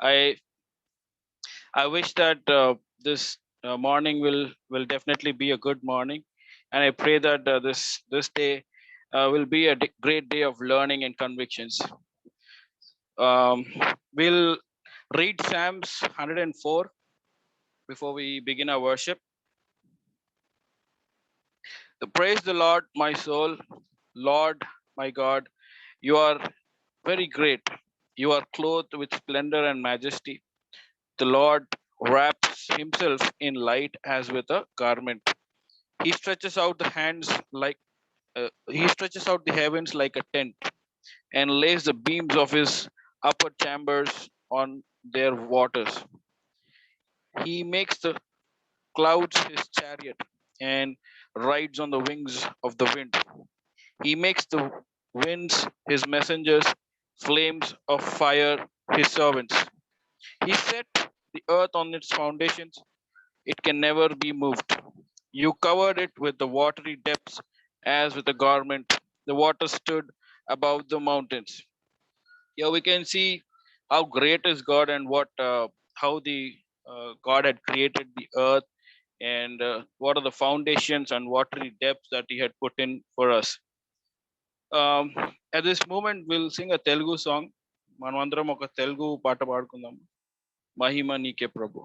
I I wish that this morning will definitely be a good morning, and I pray that this day will be a great day of learning and convictions. Um, we'll read Psalms 104 before we begin our worship. Praise the Lord, my soul, Lord, my God, you are very great. You are clothed with splendor and majesty. The Lord wraps himself in light as with a garment. He stretches out the hands like he stretches out the heavens like a tent and lays the beams of his upper chambers on their waters. He makes the clouds his chariot and rides on the wings of the wind. He makes the winds his messengers, flames of fire his servants. He set the earth on its foundations, it can never be moved. You covered it with the watery depths as with a garment. The water stood above the mountains. Here we can see how great is God and how the God had created the earth and what are the foundations and watery depths that He had put in for us. At this moment, we'll sing a Telugu song. మనమందరం ఒక తెలుగు పాట పాడుకుందాం. మహిమ నీకే ప్రభు.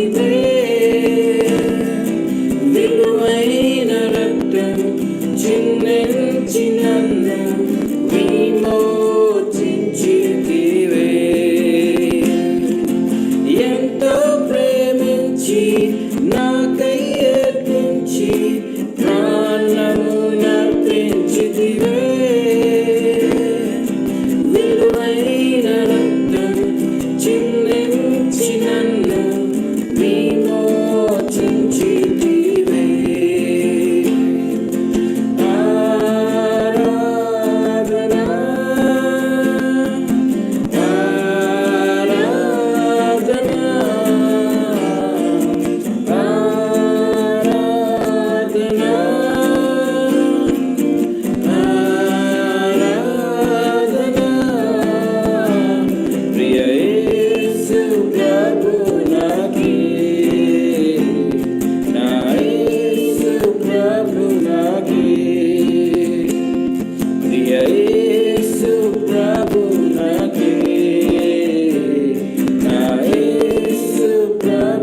Praise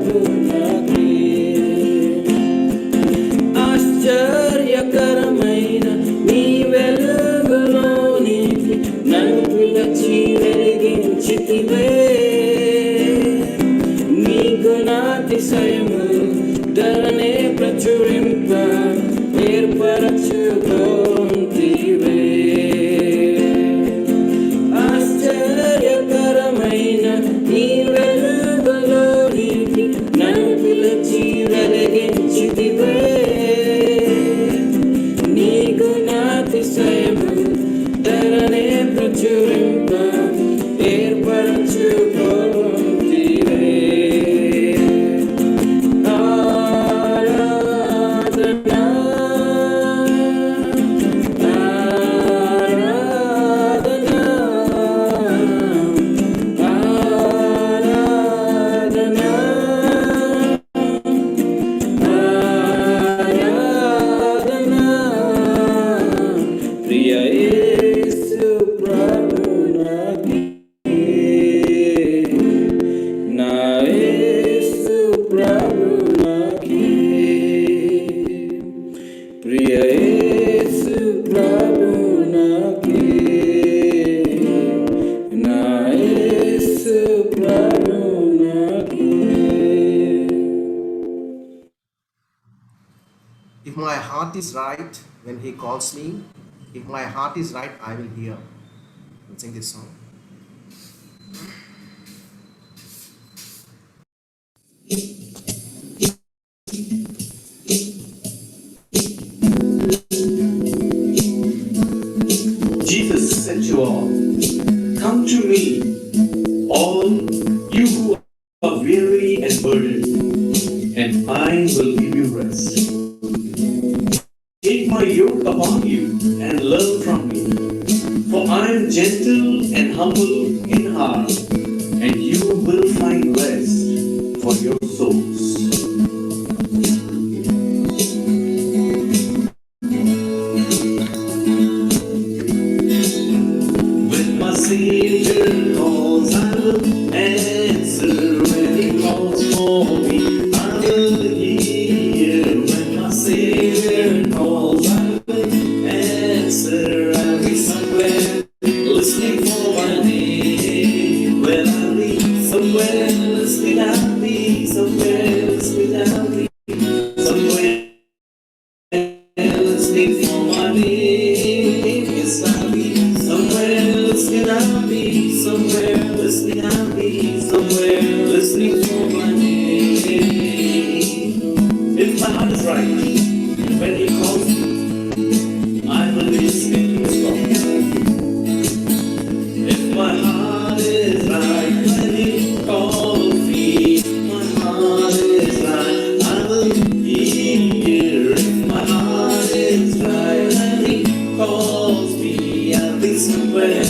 ప్రభునకే ఆశ్చర్యకరమైన నీ వెలుగులోనికి నన్ను పిలిచి వెలిగించితివే నీకు నాతిశయము ధరనే ప్రచురింప ఏర్పరచుకోంతివే ఆశ్చర్యకరమైన నీ వెలుగులోనికి నన్ను పిలిచి వెలిగించితివే నీకు నాతిశయము ధరనే ప్రచురింప ఏర్పరచుకోంతివే If my heart is right when he calls me, if my heart is right, I will hear. We'll sing this song. Jesus said to all, "Come to me, all you who are weary and burdened, and I will give you rest. Take my yoke upon you and learn from me, for I am gentle and humble in heart, and you will find rest for your souls." When my Savior calls, I will answer. When he calls for me, I will hear. When my Savior calls, I will answer. I'll be somewhere listening for my name. When I'll be somewhere listening, I'll be somewhere listening, I'll be somewhere listening for my name. Yes, I'll be somewhere listening, I'll be somewhere listening, I'll be somewhere listening for my name. If my heart is right, when he calls me, I will be listening to his call. If my heart is right, when he calls me, my heart is right, I will hear. If my heart is right, when he calls me, I'll be somewhere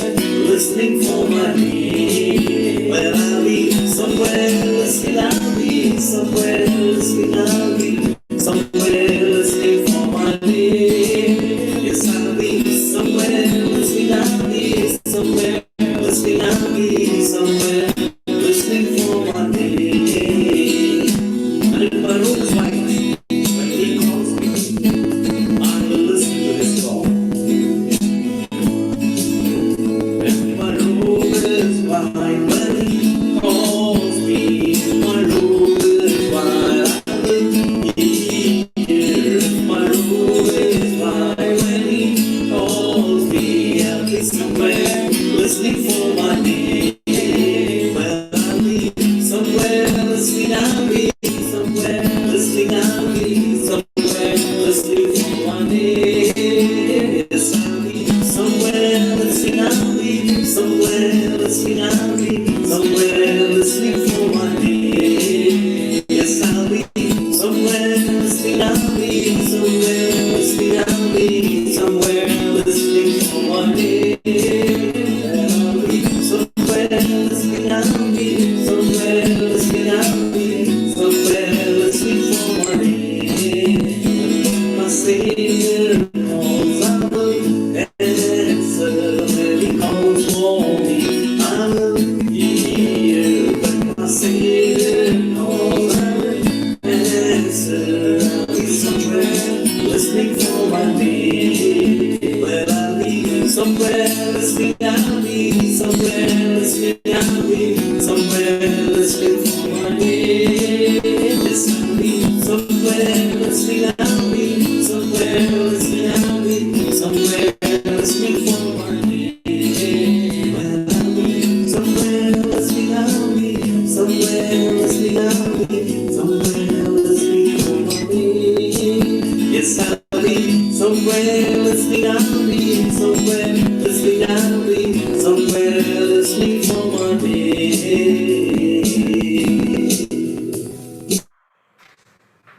listening for my name. Well, I'll be somewhere listening, I'll be somewhere listening, I'll be somewhere listening for my name. Yes, I'll be somewhere listening, I'll be somewhere listening, I'll be somewhere listening for my name. And if my room is white, when he calls me, I will listen to his call. If my room is white, when he calls me, my room is white, I will hear. If my room is white, when he calls me, I'll be somewhere listening for my name. Well, I'll be somewhere listening, I'll be somewhere listening, Yes, I'll be somewhere listening. I'll be somewhere listening. I'll be somewhere listening for my day.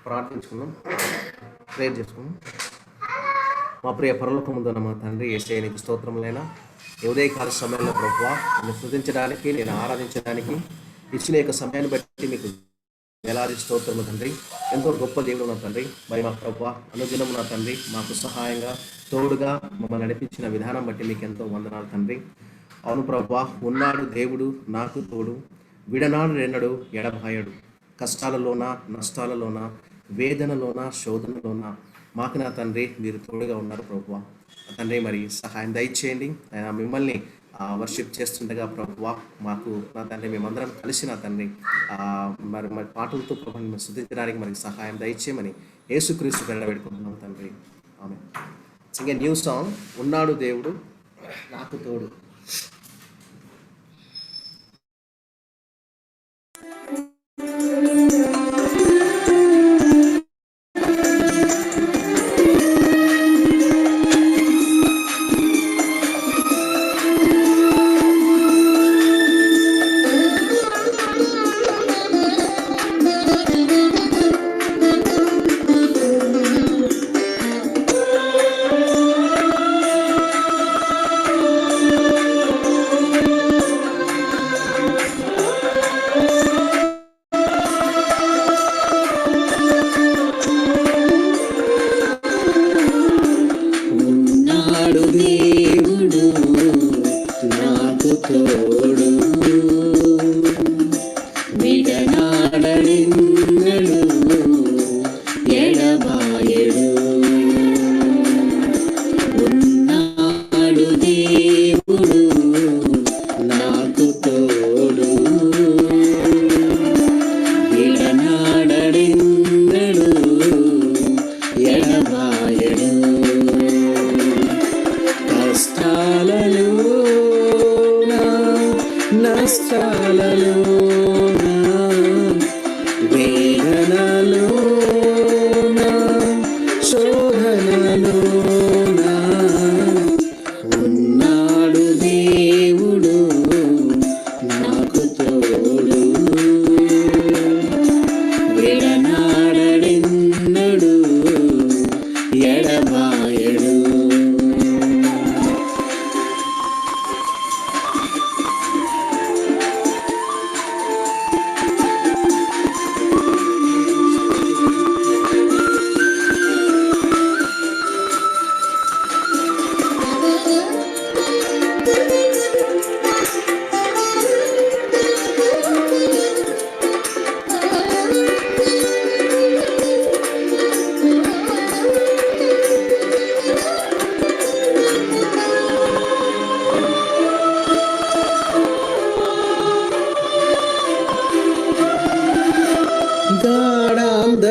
ప్రార్థించుకుందాం, prayer చేసుకుందాం. మా ప్రియ పరలోకముందున్న మా తండ్రి యేసయ్య నీకు స్తోత్రములైనా ఈ ఉదయకాల సమయంలో ప్రభువా నిన్ను స్తుతించడానికి, నేను ఆరాధించడానికి ఇచ్చిన యొక్క సమయాన్ని బట్టి మీకు వేలాది స్తోత్రము తండ్రి. ఎంతో గొప్ప దేవుడు నా తండ్రి. మరి మా ప్రభువా అనుదినము నా తండ్రి మాకు సహాయంగా తోడుగా మమ్మల్ని నడిపించిన విధానం బట్టి మీకు ఎంతో వందనాలు తండ్రి. అవును ప్రభువా, ఉన్నాడు దేవుడు నాకు తోడు, విడనాడు ఎన్నడు ఎడబాయడు. కష్టాలలోన, నష్టాలలోన, వేదనలోన, శోధనలోన మాకు నా తండ్రి మీరు తోడుగా ఉన్నారు ప్రభువా. తండ్రి మరి సహాయం దయచేయండి. ఆయన మిమ్మల్ని వర్షిప్ చేస్తుండగా ప్రభువా మాకు నా తండ్రి మేమందరం కలిసి నా తండ్రి మరి మరి పాటలతో ప్రభుత్వం స్తుతించడానికి మనకి సహాయం దయచేయమని యేసుక్రీస్తు పేరిట వేడుకుంటున్నాం తండ్రి. ఆమె సింగ్ న్యూ సాంగ్, ఉన్నాడు దేవుడు నాకు తోడు.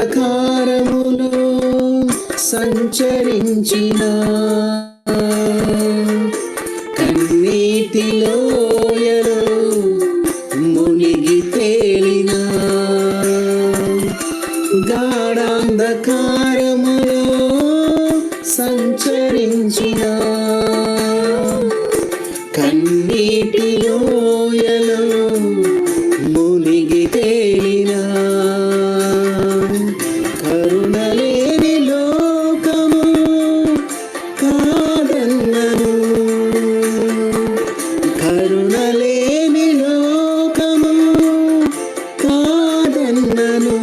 గాఢాంధకారములో సంచరించిన కన్నీటి లోయలో మునిగి తేలిన గాఢాంధకారములో సంచరించిన కన్నీటి లోయలో మునిగి తేలిన కరుణలేని లోకము కాదన్నను, కరుణలేని లోకము కాదన్నను,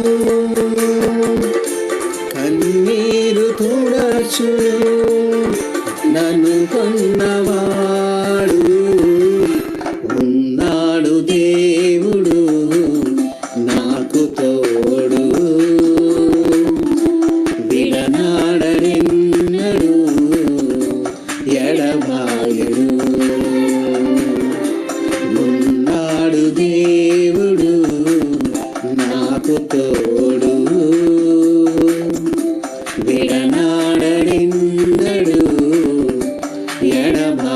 కన్నీరు తుడచును నన్ను కొన్నవాడు. ఉన్నాడు దేవుడు నాకు తోడు, విడనాడెన్నడు ఎడబాయడు. ఉన్నాడు దేవుడు నాకు తోడు, విడనాడెన్నడు ఎడబాయడు.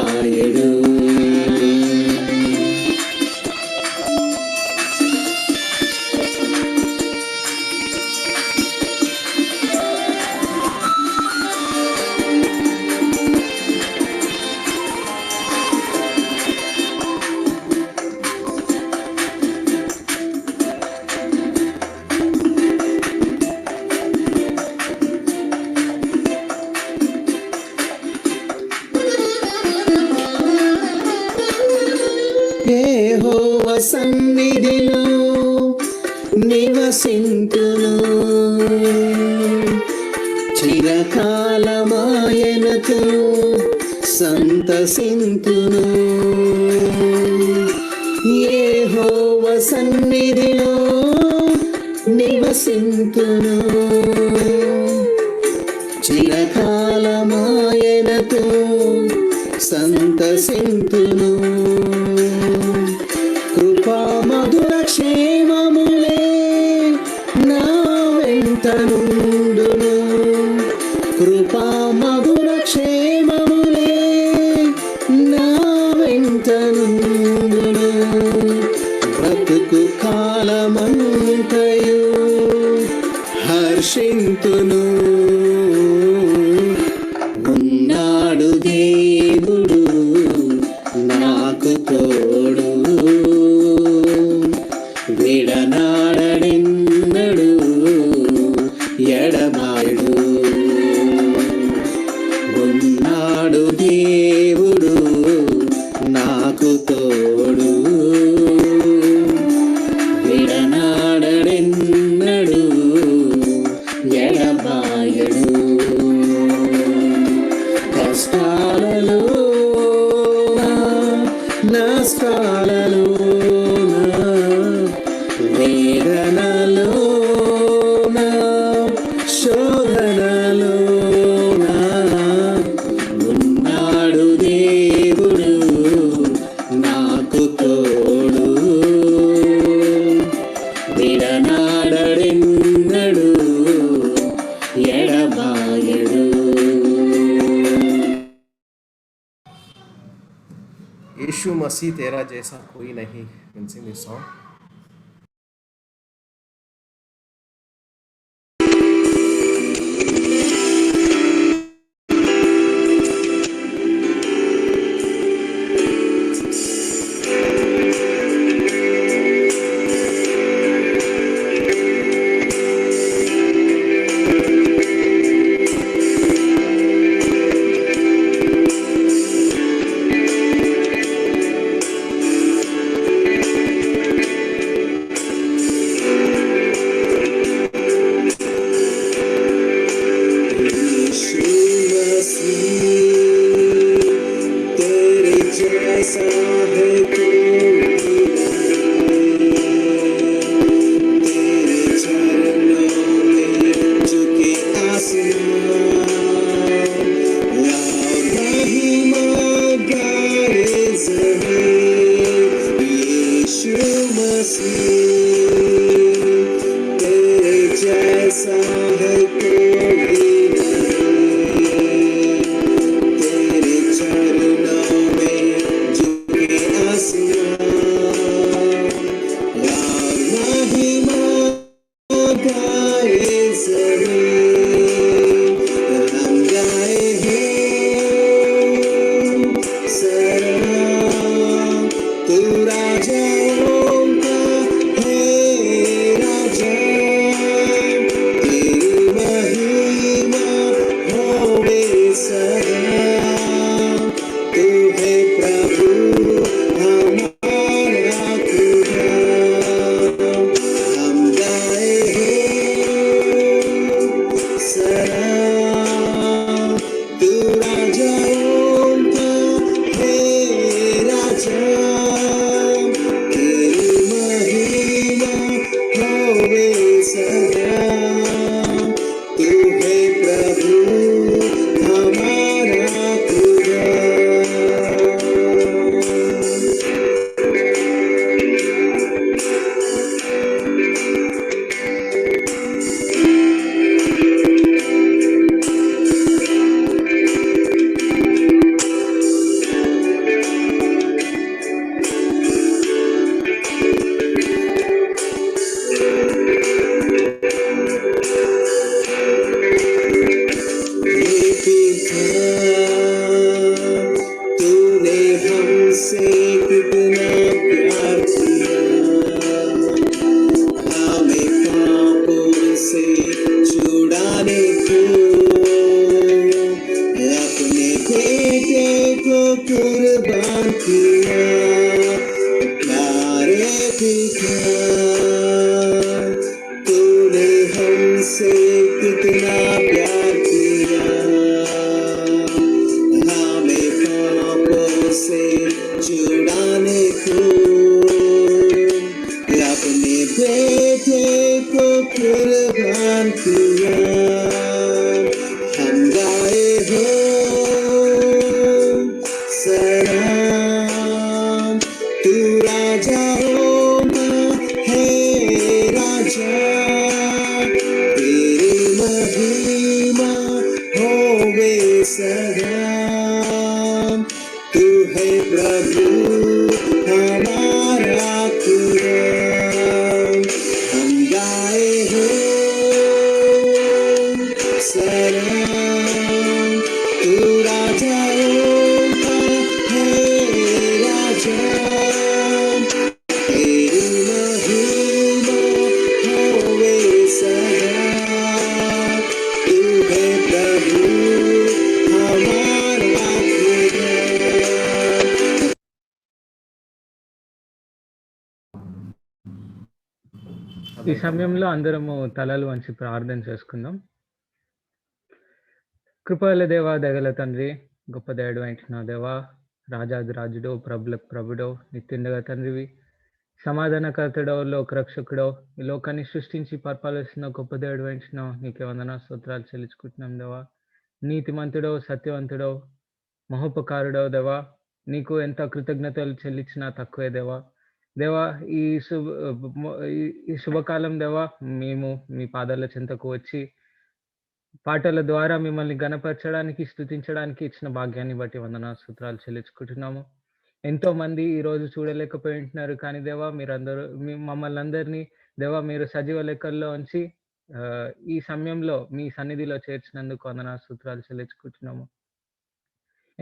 సంతసింతును చిరకాలమాయనతో సంతసింతును యెహోవా సన్నిధిలో నివసింతును చిరకాలమాయనతో సంతసింతును కృపా మధుర క్షేమములే నా వెంట నుండును కృపా మధుర క్షేమములే నా వెంట నుండును బ్రతుకు కాలమంతయు హర్షింతును ఉన్నాడు దేవుడు నాకు తోడు విడనాడనిన్నడు ఎడబాయుడు ఉన్నాడు దేవుడు నాకు తోడు విడనాడనిన్నడు ఎడబాయుడు కష్టాలలో నష్టాలలో వేదనలో శోధనలో ఉన్నాడు దేవుడు నాకు తోడు విడనాడనిన్నడు ఎడబాయడు यीशु मसीह तेरा जैसा कोई नहीं. Can sing this song. हमसे कितना प्यार किया, हमें पापों से छुड़ाने को अपने बेटे को कुर्बान किया। हम गाए हो सलाम, तू राजाओं का है राजा, तेरी महिमा होवे सदा। तू है प्रभु हमारा खुदा, हम गाए हो सलाम, तू राजाओं का है राजा, तेरी महिमा होवे सदा। तू है प्रभु हमारा खुदा। ఈ సమయంలో అందరము తలలు వంచి ప్రార్థన చేసుకుందాం. కృపగల దేవా, దయగల తండ్రి, గొప్ప దయడు అయిన దేవా, రాజాది రాజుడో, ప్రభులకు ప్రభుడో, నిత్యుండగా తండ్రివి, సమాధానకర్తడో, లోకరక్షకుడో, ఈ లోకాన్ని సృష్టించి పరిపాలిస్తున్న గొప్ప దేవుడు అయిన నీకే వందన స్తోత్రాలు చెల్లించుకుంటున్నాం దేవా. నీతిమంతుడో, సత్యవంతుడో, మహోపకారుడో దేవా, నీకు ఎంత కృతజ్ఞతలు చెల్లించినా తక్కువే దేవా. దేవా, ఈ శుభకాలం దేవా, మేము మీ పాదాల చెంతకు వచ్చి పాటల ద్వారా మిమ్మల్ని గణపరచడానికి, స్తుతించడానికి ఇచ్చిన భాగ్యాన్ని బట్టి వందన స్తోత్రాలు చెల్లించుకుంటున్నాము. ఎంతో మంది ఈ రోజు చూడలేకపోయి ఉంటున్నారు, కానీ దేవా మీరందరూ మమ్మల్ని అందరినీ దేవా మీరు సజీవ లెక్కల్లో ఉంచి ఈ సమయంలో మీ సన్నిధిలో చేర్చినందుకు వందన స్తోత్రాలు చెల్లించుకుంటున్నాము.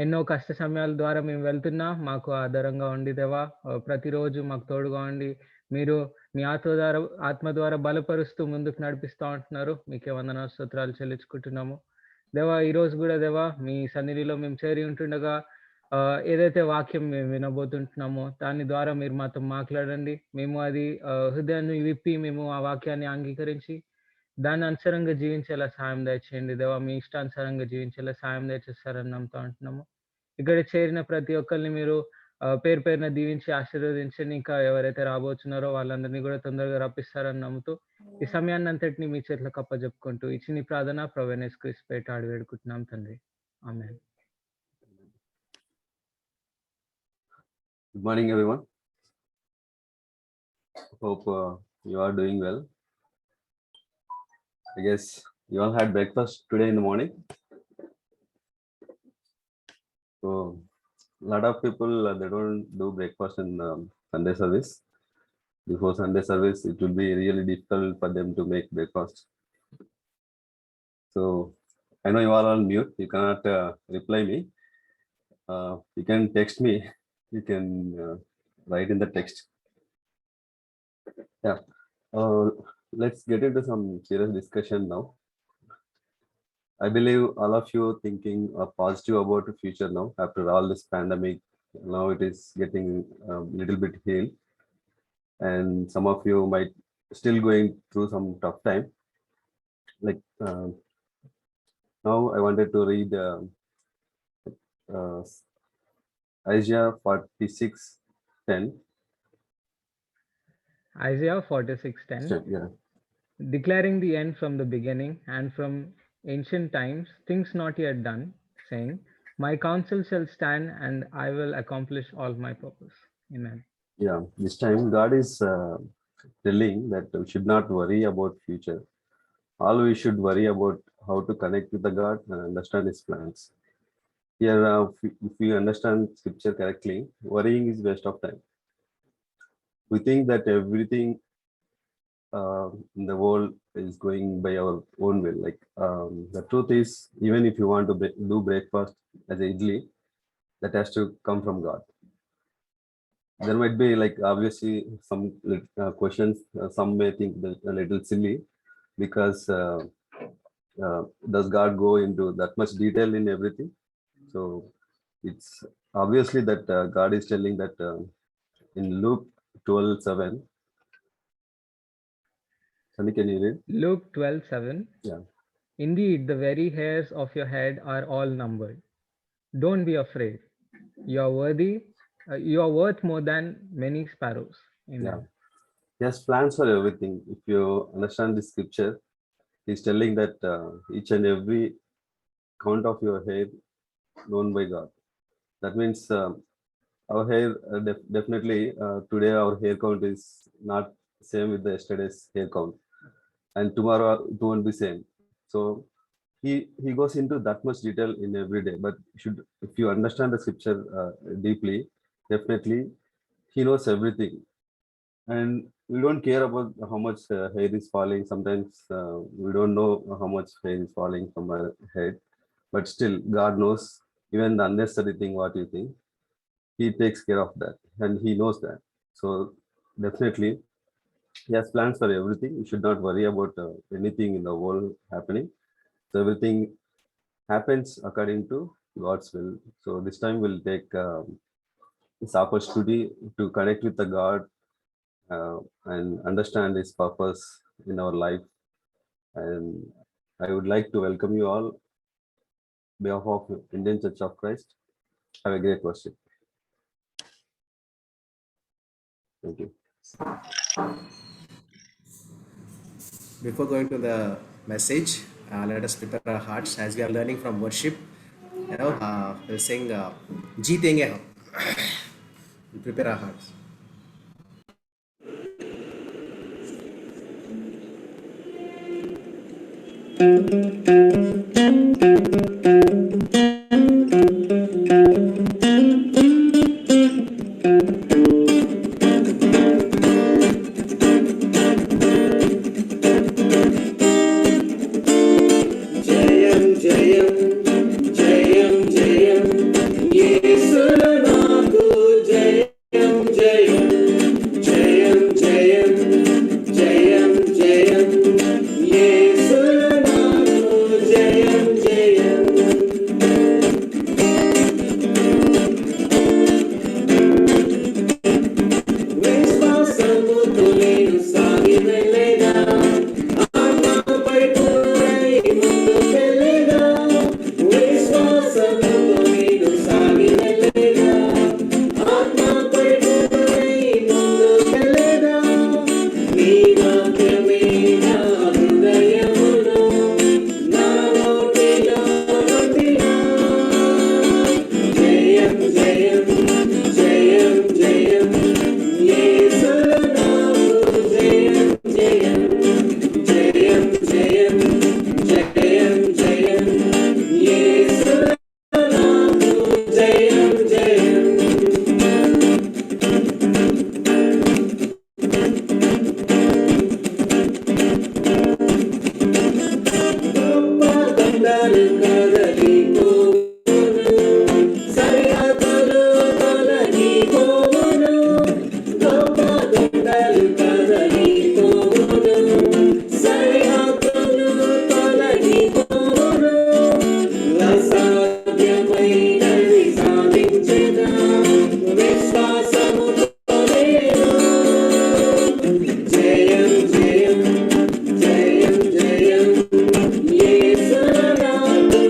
ఎన్నో కష్ట సమయాల ద్వారా మేము వెళ్తున్నా మాకు ఆధారంగా ఉండి దేవా, ప్రతిరోజు మాకు తోడుగా ఉండి మీరు మీ ఆత్మ ద్వారా బలపరుస్తూ ముందుకు నడిపిస్తూ ఉంటున్నారు. మీకే వందన స్తోత్రాలు చెల్లించుకుంటున్నాము దేవా. ఈ రోజు కూడా దేవా మీ సన్నిధిలో మేము చేరి ఉంటుండగా ఏదైతే వాక్యం మేము వినబోతుంటున్నామో దాని ద్వారా మీరు మాతో మాట్లాడండి. మేము అది హృదయాన్ని విప్పి మేము ఆ వాక్యాన్ని అంగీకరించి దాన్ని అనుసరంగా జీవించేలా సాయం దయచేయండి దేవా. మీ ఇష్టానుసారంగా జీవించేలా సాయం దయచేస్తారని నమ్ముతూ ఉంటున్నాము. ఇక్కడ చేరిన ప్రతి ఒక్కరిని మీరు పేరు పేరున దీవించి ఆశీర్వదించండి. ఇంకా ఎవరైతే రాబోతున్నారో వాళ్ళందరినీ కూడా తొందరగా రప్పిస్తారని నమ్ముతూ ఈ సమయాన్ని అంతటిని మీ చేతులకు అప్పజెప్పుకుంటూ ఇచ్చిన ఈ ప్రార్థన ప్రభువైన యేసుక్రీస్తు పేరిట అడిగి వేడుకుంటున్నాం తండ్రి, ఆమేన్. Good morning, everyone. Hope you are doing well. I guess you all had breakfast today in the morning. So, a lot of people they don't do breakfast in Sunday service. Before Sunday service, it will be really difficult for them to make breakfast. So, I know you are all mute. You cannot reply me. You can text me. You can write in the text. Yeah. Let's get into some serious discussion now. I believe all of you thinking positive about the future now. After all this pandemic, now it is getting a little bit healed, and some of you might still going through some tough time. Like now, I wanted to read Isaiah 46:10. Isaiah 46:10. Yeah. Declaring the end from the beginning and from ancient times, things not yet done, saying, my counsel shall stand and I will accomplish all my purpose. Amen. Yeah, this time God is telling that we should not worry about future. All we should worry about how to connect with the God and understand His plans. Here, if we understand Scripture correctly, worrying is waste of time. We think that everything in the world is going by our own will. Like the truth is, even if you want to do breakfast as a idli, that has to come from God. There might be like obviously some questions. Some may think that a little silly because does God go into that much detail in everything? So it's obviously that God is telling that in Luke 12:7. Sunny, can you read? Luke 12:7. Yeah. Indeed, the very hairs of your head are all numbered. Don't be afraid. You are worthy. You are worth more than many sparrows. Amen. Yeah. He has plans for everything. If you understand the scripture, he's telling that each and every count of your hair known by God. That means our hair definitely today our hair count is not same with the yesterday's hair count, and tomorrow it won't be same. So he goes into that much detail in every day. But should if you understand the scripture deeply, definitely he knows everything, and we don't care about how much hair is falling. Sometimes we don't know how much hair is falling from our head, but still God knows even the unnecessary thing what you think. He takes care of that, and he knows that. So definitely he has plans for everything. You should not worry about anything in the world happening. So everything happens according to God's will. So this time we'll take this opportunity to connect with the God and understand his purpose in our life. And I would like to welcome you all on behalf of Indian Church of Christ. Have a great worship. Thank you. Before going to the message, let us prepare our hearts as we are learning from worship. We'll sing Jeetenge Hum. We'll prepare our hearts. జయం జయం జయం జయం యేసులో నాకు జయం జయం జయం జయం జయం జయం యేసులో నాకు జయం జయం విశ్వాసముతో నేను సాగి వెళ్ళేదా ఆత్మపై పూరై ముందుకెళ్ళేదా విశ్వాసముతో నేను సాగి వెళ్ళేదా ఆత్మపై పూరై ముందుకెళ్ళేదా నీ వాక్యమే నా హృదయములో నా నోటిలో నుండినా జయం జయం జయం జయం యేసులో నాకు జయం జయం జయం జయం జయం జయం యేసులో నాకు జయం జయం గొప్ప దండాలు కదలిపోవును సరిహద్దులు తొలగిపోవును గొప్ప దండాలు కదలిపోవును సరిహద్దులు తొలగిపోవును అసాధ్యమైనది సాధించెదా విశ్వాసముతో నేను జయం జయం జయం జయం యేసులో నాకు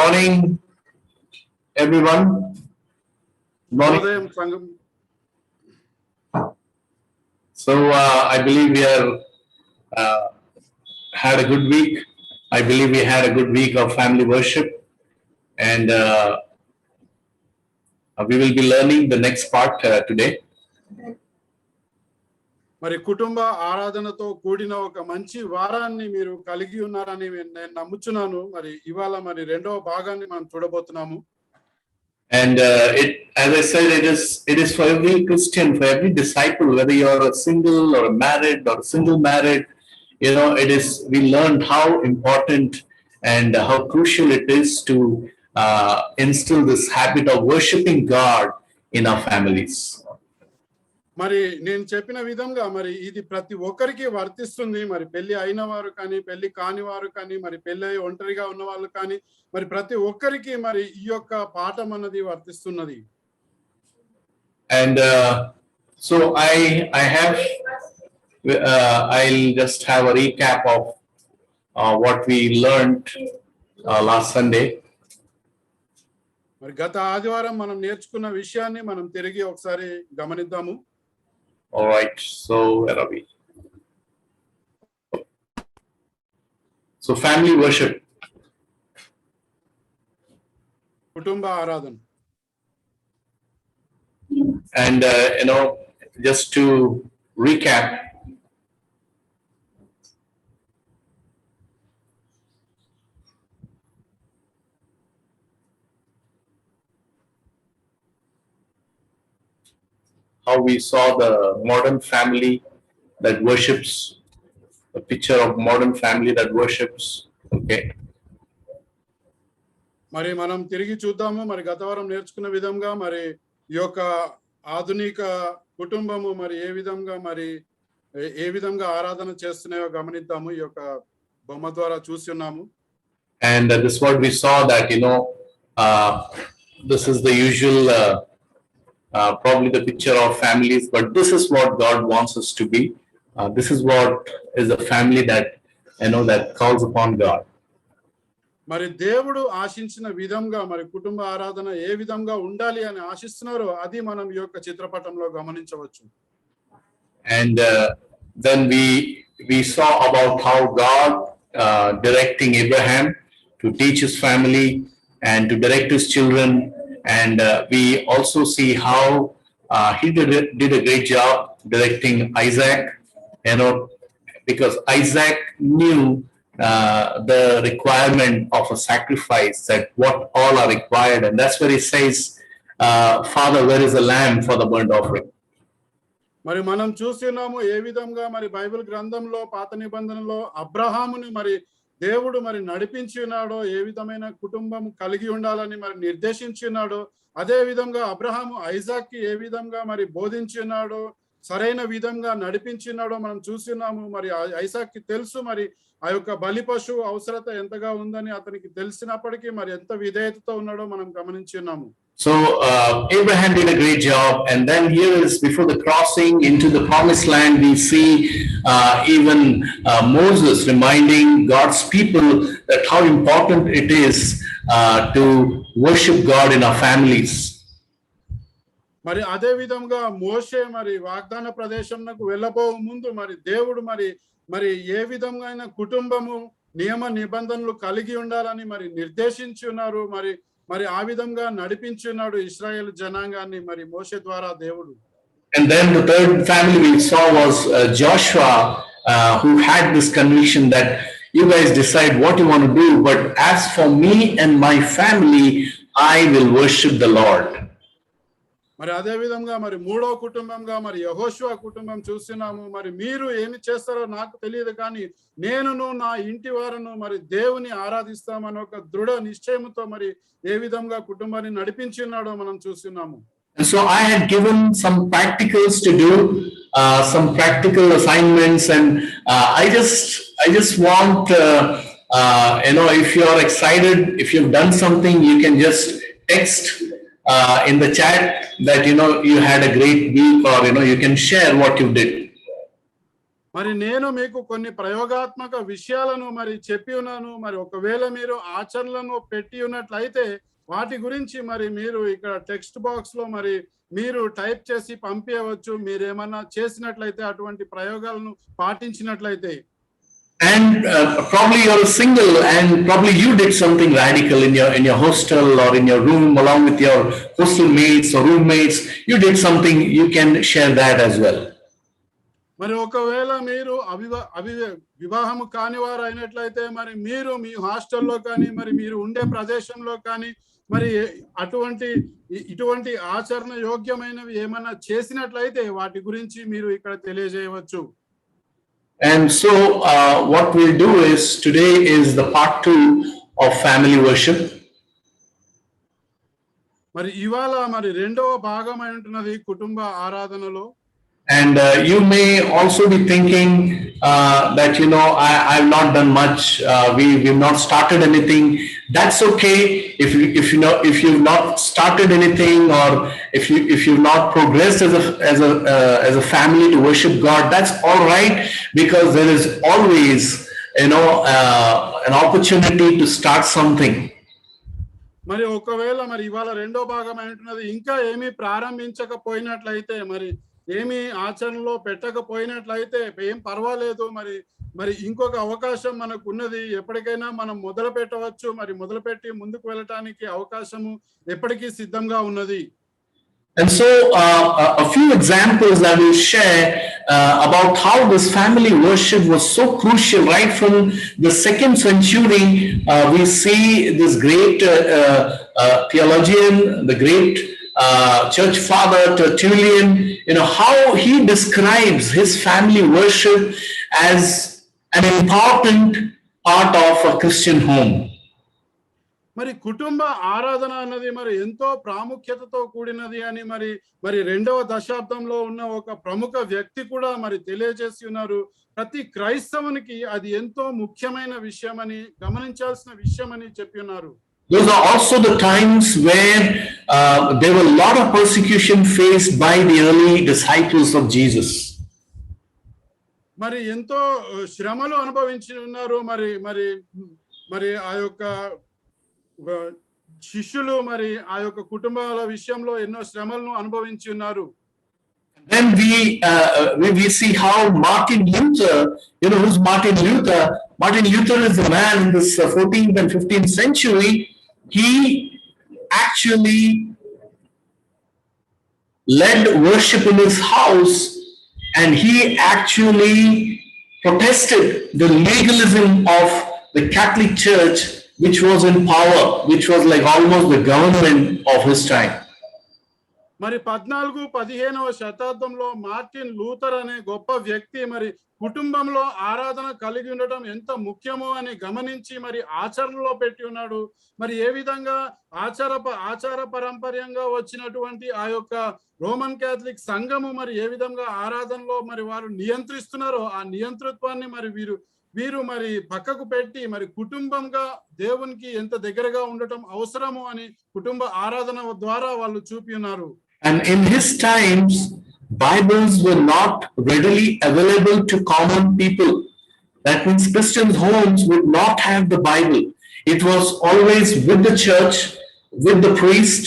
morning, everyone. Morning. ఉదయం సంఘం So I believe we are had a good week. I believe we had a good week of family worship, and we will be learning the next part today. మరి కుటుంబ ఆరాధనతో కూడిన ఒక మంచి వారాన్ని మీరు కలిగి ఉన్నారని నేను నమ్ముచున్నాను. మరి ఇవాళ మరి రెండవ భాగాన్ని మనం చూడబోతున్నాము. And as I said, it is for every Christian, for every disciple, whether you are a single or a married or single married, you know, we learned how important and how crucial it is to instill this habit of worshiping God in our families. మరి నేను చెప్పిన విధంగా మరి ఇది ప్రతి ఒక్కరికి వర్తిస్తుంది. మరి పెళ్లి అయిన వారు కానీ, పెళ్లి కాని వారు కానీ, మరి పెళ్లి ఒంటరిగా ఉన్న వాళ్ళు కానీ, మరి ప్రతి ఒక్కరికి మరి ఈ యొక్క పాఠం అన్నది వర్తిస్తున్నది. And so I'll just have a recap of what we learned last Sunday. మరి గత ఆదివారం మనం నేర్చుకున్న విషయాన్ని మనం తిరిగి ఒకసారి గమనిద్దాము. All right, so where are we? So family worship. కుటుంబ ఆరాధన. And you know, just to recap, how we saw the modern family that worships, a picture of modern family that worships. Okay. మరి మనం తిరిగి చూద్దాము. మరి గత వారం నేర్చుకున్న విధంగా మరి ఈ యొక్క ఆధునిక కుటుంబము మరి ఏ విధంగా ఆరాధన చేస్తున్నాయో గమనిద్దాము. ఈ యొక్క బొమ్మ ద్వారా చూసి ఉన్నాము. And this is what we saw, that you know, this is the usual probably the picture of families, but this is what God wants us to be. This is what is a family that, you know, that calls upon God. మరి దేవుడు ఆశించిన విధంగా మరి కుటుంబ ఆరాధన ఏ విధంగా ఉండాలి అని ఆశిస్తున్నారో అది మనం ఈ యొక్క చిత్రపటంలో గమనించవచ్చు. And then we saw about how God directing Abraham to teach his family and to direct his children. And we also see how he did a great job directing Isaac, you know, because Isaac knew the requirement of a sacrifice, that what all are required. And that's where he says, Father, where is the lamb for the burnt offering? మరి మనం చూస్తున్నాము ఏ విధంగా మరి Bible గ్రంథంలో పాత నిబంధనలో అబ్రహాముని మరి దేవుడు మరి నడిపించి ఉన్నాడో, ఏ విధమైన కుటుంబం కలిగి ఉండాలని మరి నిర్దేశించి ఉన్నాడో, అదే విధంగా అబ్రహాము ఐజాక్ కి ఏ విధంగా మరి బోధించి ఉన్నాడో, సరైన విధంగా నడిపించి ఉన్నాడో మనం చూస్తున్నాము. మరి ఐజాక్ కి తెలుసు మరి ఆ యొక్క బలి పశువు అవసరత ఎంతగా ఉందని అతనికి తెలిసినప్పటికీ మరి ఎంత విధేయతతో ఉన్నాడో మనం గమనించి ఉన్నాము. So Abraham did a great job, and then here is before the crossing into the promised land, we see even Moses reminding God's people that how important it is to worship God in our families. మరి అదే విధంగా మోషే మరి వాగ్దాన ప్రదేశంకు వెళ్ళబో ముందు మరి దేవుడు మరి ఏ విధంగా కుటుంబము నియమ నిబంధనలు కలిగి ఉండాలని మరి నిర్దేశించి ఉన్నారు. మరి ఆ విధంగా నడిపించున్నాడు ఇశ్రాయేలు జనాంగాన్ని మరి మోషే ద్వారా దేవుడు. And then the third family we saw was Joshua, who had this conviction that you guys decide what you want to do, but as for me and my family, I will worship the Lord. మరి అదే విధంగా మరి మూడో కుటుంబంగా మరి యెహోషువ కుటుంబం చూస్తున్నాము. మరి మీరు ఏమి చేస్తారో నాకు తెలియదు, కానీ నేనును నా ఇంటి వారును మరి దేవుని ఆరాధిస్తామని ఒక దృఢ నిశ్చయంతో మరి ఏ విధంగా కుటుంబాన్ని నడిపించున్నాడో మనం చూస్తున్నాము. And so I had given some practicals to do, some practical assignments, and I just want you know, if you are excited, if you've done something, you can just text in the chat that you know you had a great week, or you know you can share what you did. మరి నేను మీకు కొన్ని ప్రయోగాత్మక విషయాలను మరి చెప్పి ఉన్నాను. మరి ఒకవేళ మీరు ఆచరణలను పెట్టి ఉన్నట్లయితే వాటి గురించి మరి మీరు ఇక్కడ టెక్స్ట్ బాక్స్ లో మరి మీరు టైప్ చేసి పంపించవచ్చు. మీరేమన్నా చేసినట్లయితే అటువంటి ప్రయోగాలను పాటించినట్లయితే. And probably you're single, and probably you did something radical in your hostel or in your room along with your hostel mates or roommates. You did something. You can share that as well. మరి ఒకవేళ మీరు వివాహము కాని వారు అయినట్లయితే మరి మీరు మీ హాస్టల్లో కానీ మరి మీరు ఉండే ప్రదేశంలో కానీ మరి ఇటువంటి ఆచరణ యోగ్యమైనవి ఏమన్నా చేసినట్లయితే వాటి గురించి మీరు ఇక్కడ తెలియజేయవచ్చు. And so what we'll do is, today is the part 2 of family worship. మరి ఇవాళ మరి రెండవ భాగమై ఉంటున్నది కుటుంబ ఆరాధనలో. And you may also be thinking that, you know, I've not done much. We've not started anything. That's okay. If you've not started anything, or if you've not progressed as a family to worship God, that's all right, because there is always, you know, an opportunity to start something. మరి ఒకవేళ మరి ఇవాళ రెండో భాగం అంటున్నది ఇంకా ఏమీ ప్రారంభించకపోయినట్లయితే మరి ఏమీ ఆచరణలో పెట్టకపోయినట్లయితే ఏం పర్వాలేదు. మరి ఇంకొక అవకాశం మనకు ఉన్నది. ఎప్పటికైనా మనం మొదలు పెట్టవచ్చు. మరి మొదలుపెట్టి ముందుకు వెళ్ళటానికి అవకాశము ఎప్పటికీ సిద్ధంగా ఉన్నది. And so a few examples I will share about how this family worship was so crucial. Right from the 2nd century, we see this great theologian, the great church father Tertullian, you know, how he describes his family worship as an important part of a Christian home. మరి కుటుంబ ఆరాధన అన్నది మరి ఎంతో ప్రాముఖ్యతతో కూడినది అని మరి రెండవ దశాబ్దంలో ఉన్న ఒక ప్రముఖ వ్యక్తి కూడా మరి తెలియజేసి ఉన్నారు. ప్రతి క్రైస్తవునికి అది ఎంతో ముఖ్యమైన విషయమని, గమనించాల్సిన విషయమని చెప్పి ఉన్నారు. Those are also the times where there were a lot of persecution faced by the early disciples of Jesus. మరి ఎంతో శ్రమలు అనుభవించి ఉన్నారు. మరి ఆ యొక్క శిష్యులు మరి ఆ యొక్క కుటుంబాల విషయంలో ఎన్నో శ్రమలను అనుభవించి ఉన్నారు. Then we see how Martin Luther, you know, who's Martin Luther? Martin Luther is a man in this 14th and 15th century. He actually led worship in his house, and he actually protested the legalism of the Catholic Church, which was in power, which was like almost the government of his time. మరి 14-15వ శతాబ్దంలో Martin Luther అనే గొప్ప వ్యక్తి మరి కుటుంబంలో ఆరాధన కలిగి ఉండటం ఎంత ముఖ్యమో అని గమనించి మరి ఆచరణలో పెట్టి ఉన్నాడు. మరి ఏ విధంగా ఆచార పరంపర్యంగా వచ్చినటువంటి ఆ యొక్క రోమన్ క్యాథలిక్ సంఘము మరి ఏ విధంగా ఆరాధనలో మరి వారు నియంత్రిస్తున్నారో ఆ నియంతృత్వాన్ని మరి వీరు మరి పక్కకు పెట్టి మరి కుటుంబంగా దేవునికి ఎంత దగ్గరగా ఉండటం అవసరమో అని కుటుంబ ఆరాధన ద్వారా వాళ్ళు చూపి ఉన్నారు. And in his times, Bibles were not readily available to common people. That means Christian homes would not have the Bible. It was always with the church, with the priest,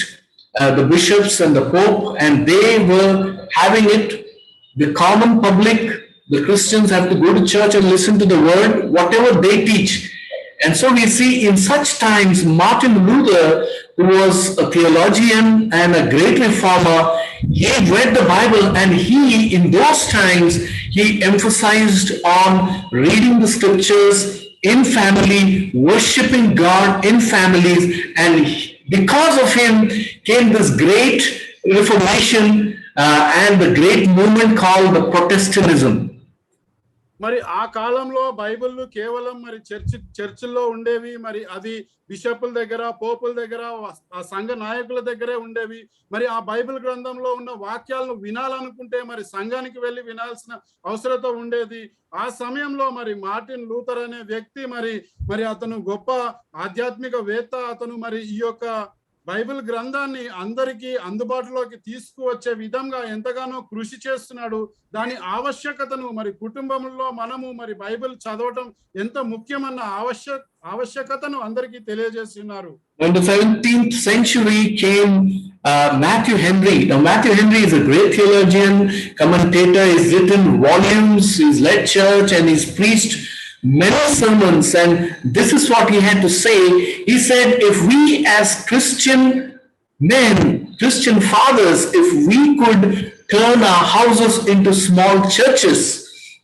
the bishops and the Pope, and they were having it. The common public, the Christians, have to go to church and listen to the word, whatever they teach. And so we see in such times Martin Luther, who was a theologian and a great reformer, he read the Bible, and he, in those times, he emphasized on reading the scriptures in family, worshiping God in families, and because of him came this great reformation and the great movement called the Protestantism. మరి ఆ కాలంలో Bible కేవలం మరి చర్చిల్లో ఉండేవి. మరి అది బిషపుల దగ్గర, పోపుల దగ్గర, ఆ సంఘ నాయకుల దగ్గరే ఉండేవి. మరి ఆ బైబిల్ గ్రంథంలో ఉన్న వాక్యాలను వినాలనుకుంటే మరి సంఘానికి వెళ్ళి వినాల్సిన అవసరత ఉండేది. ఆ సమయంలో మరి మార్టిన్ లూథర్ అనే వ్యక్తి మరి అతను గొప్ప ఆధ్యాత్మిక వేత్త. అతను మరి ఈ యొక్క బైబిల్ గ్రంథాన్ని అందరికీ అందుబాటులోకి తీసుకువచ్చే విధంగా ఎంతగానో కృషి చేస్తున్నాడు. దాని ఆవశ్యకతను మరి కుటుంబంలో మనము మరి బైబిల్ చదవటం ఎంత ముఖ్యమన్న ఆవశ్యకతను అందరికీ తెలియజేస్తున్నారు. In the 17th century came Matthew Henry. Now Matthew Henry is a great theologian, commentator. He's written volumes, he's led church, and he's preached many sermons, and this is what he had to say. He said, if we as Christian men, Christian fathers, if we could turn our houses into small churches,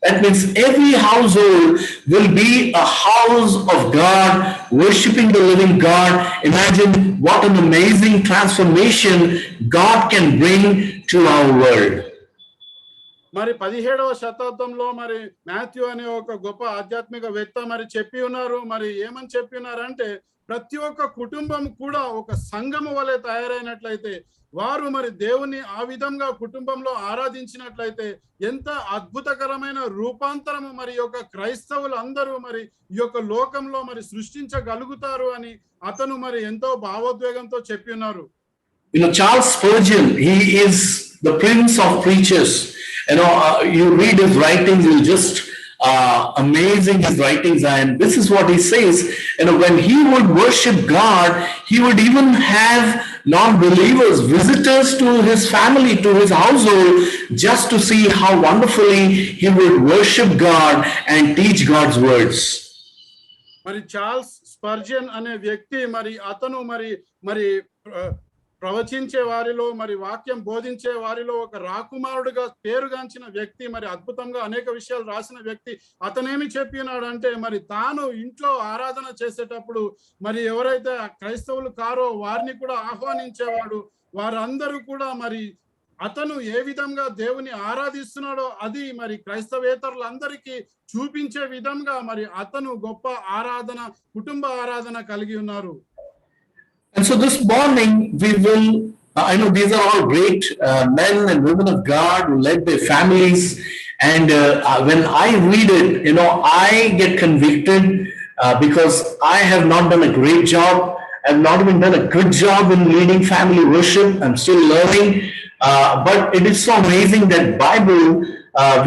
that means every household will be a house of God, worshiping the living God. Imagine what an amazing transformation God can bring to our world. మరి 17వ శతాబ్దంలో మరి Matthew అనే ఒక గొప్ప ఆధ్యాత్మికవేత్త మరి చెప్పి ఉన్నారు. మరి ఏమని చెప్పి ఉన్నారంటే, ప్రతి ఒక్క కుటుంబం కూడా ఒక సంఘము వలె తయారైనట్లయితే, వారు మరి దేవుని ఆ విధంగా కుటుంబంలో ఆరాధించినట్లయితే ఎంత అద్భుతకరమైన రూపాంతరము మరి యొక్క క్రైస్తవులు అందరూ మరి ఈ యొక్క లోకంలో మరి సృష్టించగలుగుతారు అని అతను మరి ఎంతో భావోద్వేగంతో చెప్పి ఉన్నారు. You know, Charles Spurgeon, he is the prince of preachers. You know, you read his writings, you'll just amazing his writings, and this is what he says. You know, when he would worship God, he would even have non-believers, visitors to his family, to his household, just to see how wonderfully he would worship God and teach God's words. మరి Charles Spurgeon అనే వ్యక్తి మరి అతను మరి ప్రవచించే వారిలో మరి వాక్యం బోధించే వారిలో ఒక రాకుమారుడుగా పేరుగాంచిన వ్యక్తి, మరి అద్భుతంగా అనేక విషయాలు రాసిన వ్యక్తి. అతనేమి చెప్పినాడు అంటే, మరి తాను ఇంట్లో ఆరాధన చేసేటప్పుడు మరి ఎవరైతే క్రైస్తవులు కారో వారిని కూడా ఆహ్వానించేవాడు. వారందరూ కూడా మరి అతను ఏ విధంగా దేవుని ఆరాధిస్తున్నాడో అది మరి క్రైస్తవేతరులందరికీ చూపించే విధంగా మరి అతను గొప్ప ఆరాధన, కుటుంబ ఆరాధన కలిగి ఉన్నారు. And so this morning we will, I know these are all great men and women of God who led their families, and when I read it, you know, I get convicted because I have not done a great job. I have not even done a good job in leading family worship. I'm still learning, but it is so amazing that Bible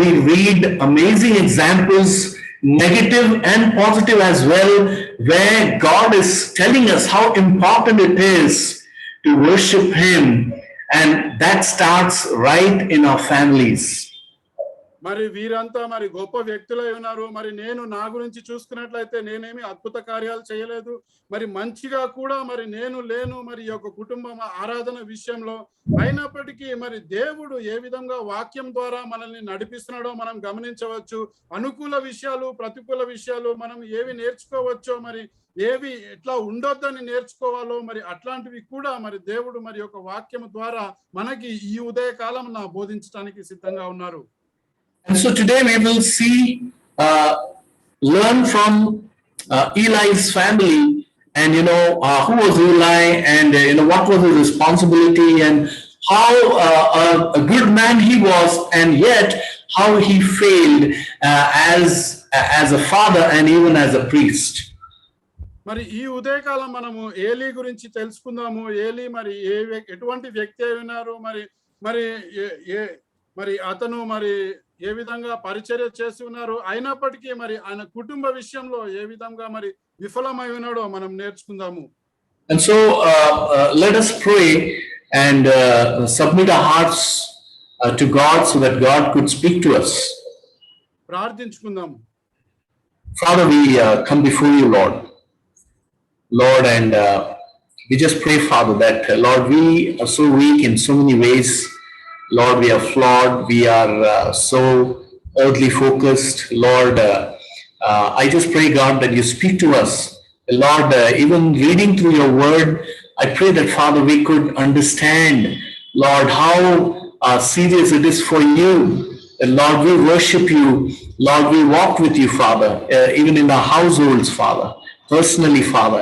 we read amazing examples, negative and positive as well, where God is telling us how important it is to worship Him, and that starts right in our families. మరి వీరంతా మరి గొప్ప వ్యక్తులై ఉన్నారు. మరి నేను నా గురించి చూసుకున్నట్లయితే నేనేమి అద్భుత కార్యాలు చేయలేదు, మరి మంచిగా కూడా మరి నేను లేను మరి యొక్క కుటుంబం ఆరాధన విషయంలో. అయినప్పటికీ మరి దేవుడు ఏ విధంగా వాక్యం ద్వారా మనల్ని నడిపిస్తున్నాడో మనం గమనించవచ్చు. అనుకూల విషయాలు, ప్రతికూల విషయాలు మనం ఏవి నేర్చుకోవచ్చో, మరి ఏవి ఎట్లా ఉండొద్దని నేర్చుకోవాలో, మరి అట్లాంటివి కూడా మరి దేవుడు మరి యొక్క వాక్యం ద్వారా మనకి ఈ ఉదయకాలం బోధించడానికి సిద్ధంగా ఉన్నారు. And so today we will see, learn from Eli's family, and you know who was Eli, and you know what was his responsibility, and how a good man he was, and yet how he failed as a father and even as a priest. మరి ఈ ఉదయకాలం మనము ఏలీ గురించి తెలుసుకుందాము. ఏలీ మరి ఎటువంటి వ్యక్తి అయి ఉన్నారు, మరి అతను మరి ఏ విధంగా పరిచర్య చేసి ఉన్నారు, అయినప్పటికీ మరి ఆయన కుటుంబ విషయంలో ఏ విధంగా మరి విఫలమై ఉన్నాడో మనం నేర్చుకుందాము. And so let us pray and submit our hearts to God so that God could speak to us. ప్రార్థించుకుందాము. Father, we come before you, Lord, and we just pray, Father, that Lord, we are so weak in so many ways. Lord, we are flawed. We are so earthly focused. Lord, I just pray, God, that you speak to us. Lord, even reading through your word, I pray that, Father, we could understand, Lord, how serious it is for you. Lord, we worship you. Lord, we walk with you, Father, even in our households, Father, personally, Father,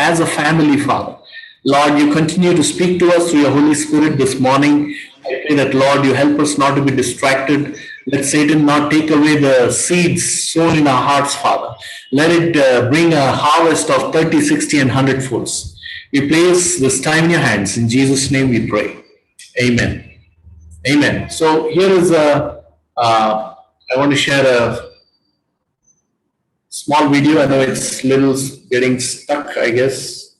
as a family, Father. Lord, you continue to speak to us through your Holy Spirit this morning. I pray that, Lord, you help us not to be distracted. Let Satan not take away the seeds sown in our hearts, Father. Let it bring a harvest of 30, 60, and 100 folds. We place this time in your hands. In Jesus' name we pray. Amen. Amen. So here is I want to share a small video. I know it's little getting stuck, I guess,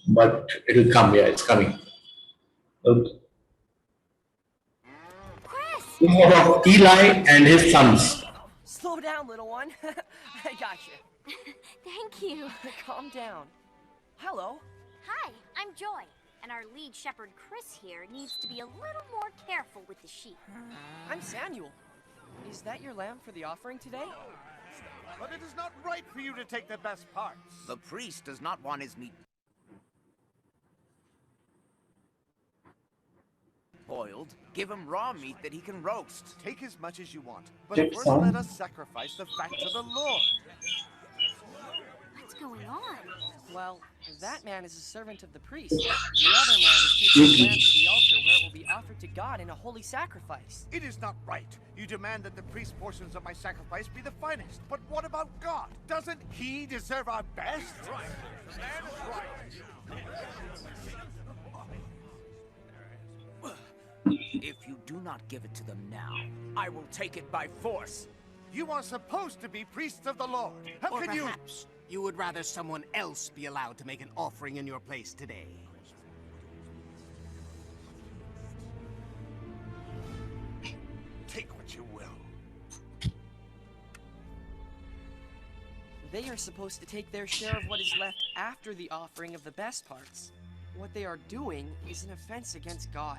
but it'll come. Yeah, it's coming. Okay. This is about Eli and his sons. Slow down, little one. I got you. Thank you. Calm down. Hello. Hi, I'm Joy, and our lead shepherd Chris here needs to be a little more careful with the sheep. I'm Samuel. Is that your lamb for the offering today? But it is not right for you to take the best parts. The priest does not want his meat boiled. Give him raw meat that he can roast. Take as much as you want, but Check first some. let us sacrifice the fat to the Lord. What's going on? Well, that man is a servant of the priest. The other man is taking the lamb to the altar where it will be offered to God in a holy sacrifice. It is not right. You demand that the priest portions of my sacrifice be the finest. But what about God? Doesn't he deserve our best? Right. The man is right. If you do not give it to them now, I will take it by force. You are supposed to be priests of the Lord. How Or can you? perhaps you would rather someone else be allowed to make an offering in your place today. Take what you will. They are supposed to take their share of what is left after the offering of the best parts. What they are doing is an offense against God.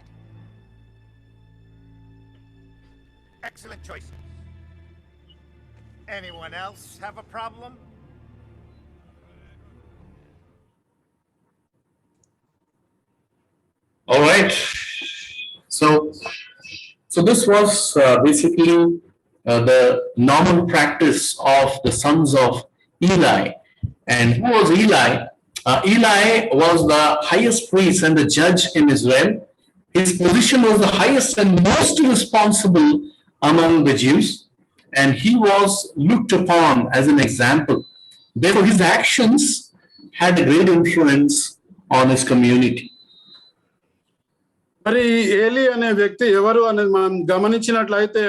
Excellent choice. Anyone else have a problem? All right. So this was basically the normal practice of the sons of Eli. And who was Eli? Eli was the highest priest and the judge in Israel. His position was the highest and most responsible among the Jews, and he was looked upon as an example. Therefore, his actions had a great influence on his community. మరి ఏలి అనే వ్యక్తి ఎవరు అనేది మనం గమనించినట్లయితే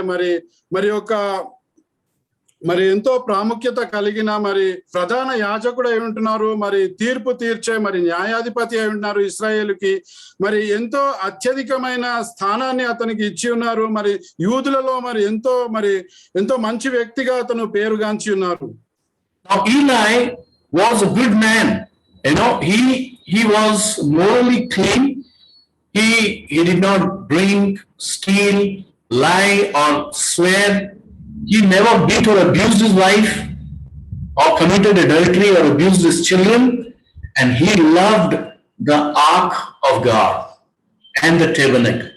మరి ఎంతో ప్రాముఖ్యత కలిగిన మరి ప్రధాన యాజకుడు అయి ఉంటున్నారు. మరి తీర్పు తీర్చే మరి న్యాయాధిపతి అయి ఉంటున్నారు ఇశ్రాయేలుకి. మరి ఎంతో అత్యధికమైన స్థానాన్ని అతనికి ఇచ్చి ఉన్నారు. మరి యూదులలో మరి ఎంతో మంచి వ్యక్తిగా అతను పేరుగాంచి ఉన్నారు. Now Eli was a good man. You know, he was morally clean. He did not drink, steal, lie, or swear. He never beat or abused his wife, or committed adultery or abused his children, and he loved the ark of God and the tabernacle.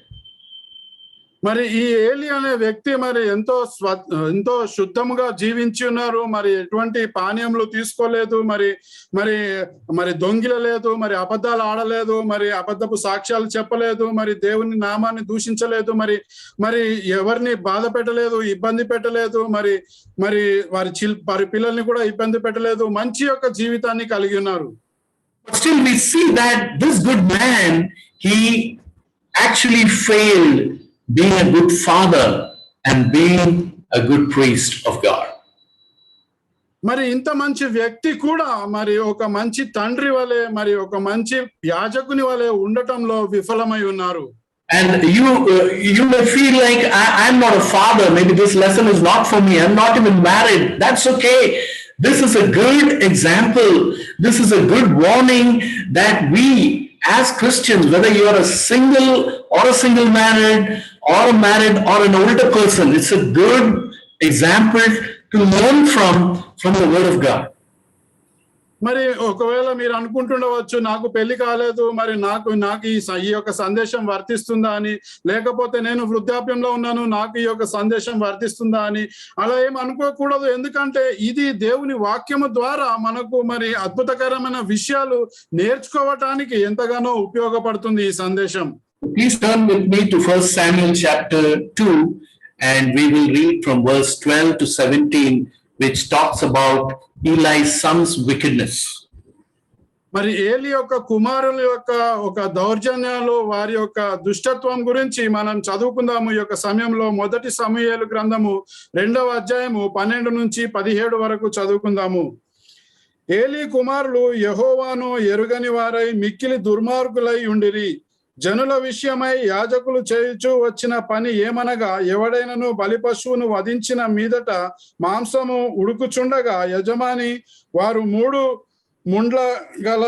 మరి ఈ ఏలి అనే వ్యక్తి మరి ఎంతో శుద్ధముగా జీవించి ఉన్నారు. మరి ఎటువంటి పానీయములు తీసుకోలేదు, మరి దొంగిలలేదు, మరి అబద్ధాలు ఆడలేదు, మరి అబద్ధపు సాక్ష్యాలు చెప్పలేదు, మరి దేవుని నామాన్ని దూషించలేదు, మరి ఎవరిని బాధ పెట్టలేదు, ఇబ్బంది పెట్టలేదు, మరి వారి పిల్లల్ని కూడా ఇబ్బంది పెట్టలేదు. మంచి యొక్క జీవితాన్ని కలిగి ఉన్నారు. But still we see that this good man, he actually failed being a good father and being a good priest of God. మరి ఇంత మంచి వ్యక్తి కూడా మరి ఒక మంచి తండ్రి వలె మరి ఒక మంచి యాజకుని వలె ఉండటంలో విఫలమై ఉన్నారు. And you may feel like I'm not a father, maybe this lesson is not for me, I'm not even married. That's okay. This is a good example. This is a good warning that we as Christians, whether you are a single married or a married or an older person, it's a good example to learn from the word of God. మరి ఒకవేళ మీరు అనుకుంటుండవచ్చు, నాకు పెళ్లి కాలేదు, మరి నాకు ఈ యొక్క సందేశం వర్తిస్తుందా అని, లేకపోతే నేను వృద్ధాప్యంలో ఉన్నాను, నాకు ఈ యొక్క సందేశం వర్తిస్తుందా అని. అలా ఏం అనుకోకూడదు. ఎందుకంటే ఇది దేవుని వాక్యము ద్వారా మనకు మరి అద్భుతకరమైన విషయాలు నేర్చుకోవటానికి ఎంతగానో ఉపయోగపడుతుంది ఈ సందేశం. Please turn with me to 1 Samuel chapter 2, and we will read from verse 12 to 17, which talks about Eli's son's wickedness. మరి ఏలి యొక్క కుమారుల యొక్క ఒక దౌర్జన్యాలు, వారి యొక్క దుష్టత్వం గురించి మనం చదువుకుందాము. ఈ యొక్క సమయంలో 1 సమూయేలు గ్రంథము 2వ అధ్యాయము 12 నుంచి 17 వరకు చదువుకుందాము. ఏలి కుమారులు యెహోవాను ఎరుగని వారై మిక్కిలి దుర్మార్గులై ఉండిరి. జనుల విషయమై యాజకులు చేయుచు వచ్చిన పని ఏమనగా, ఎవడైనను బలి పశువును వధించిన మీదట మాంసము ఉడుకుచుండగా యజమాని వారు 3 ముండ్ల గల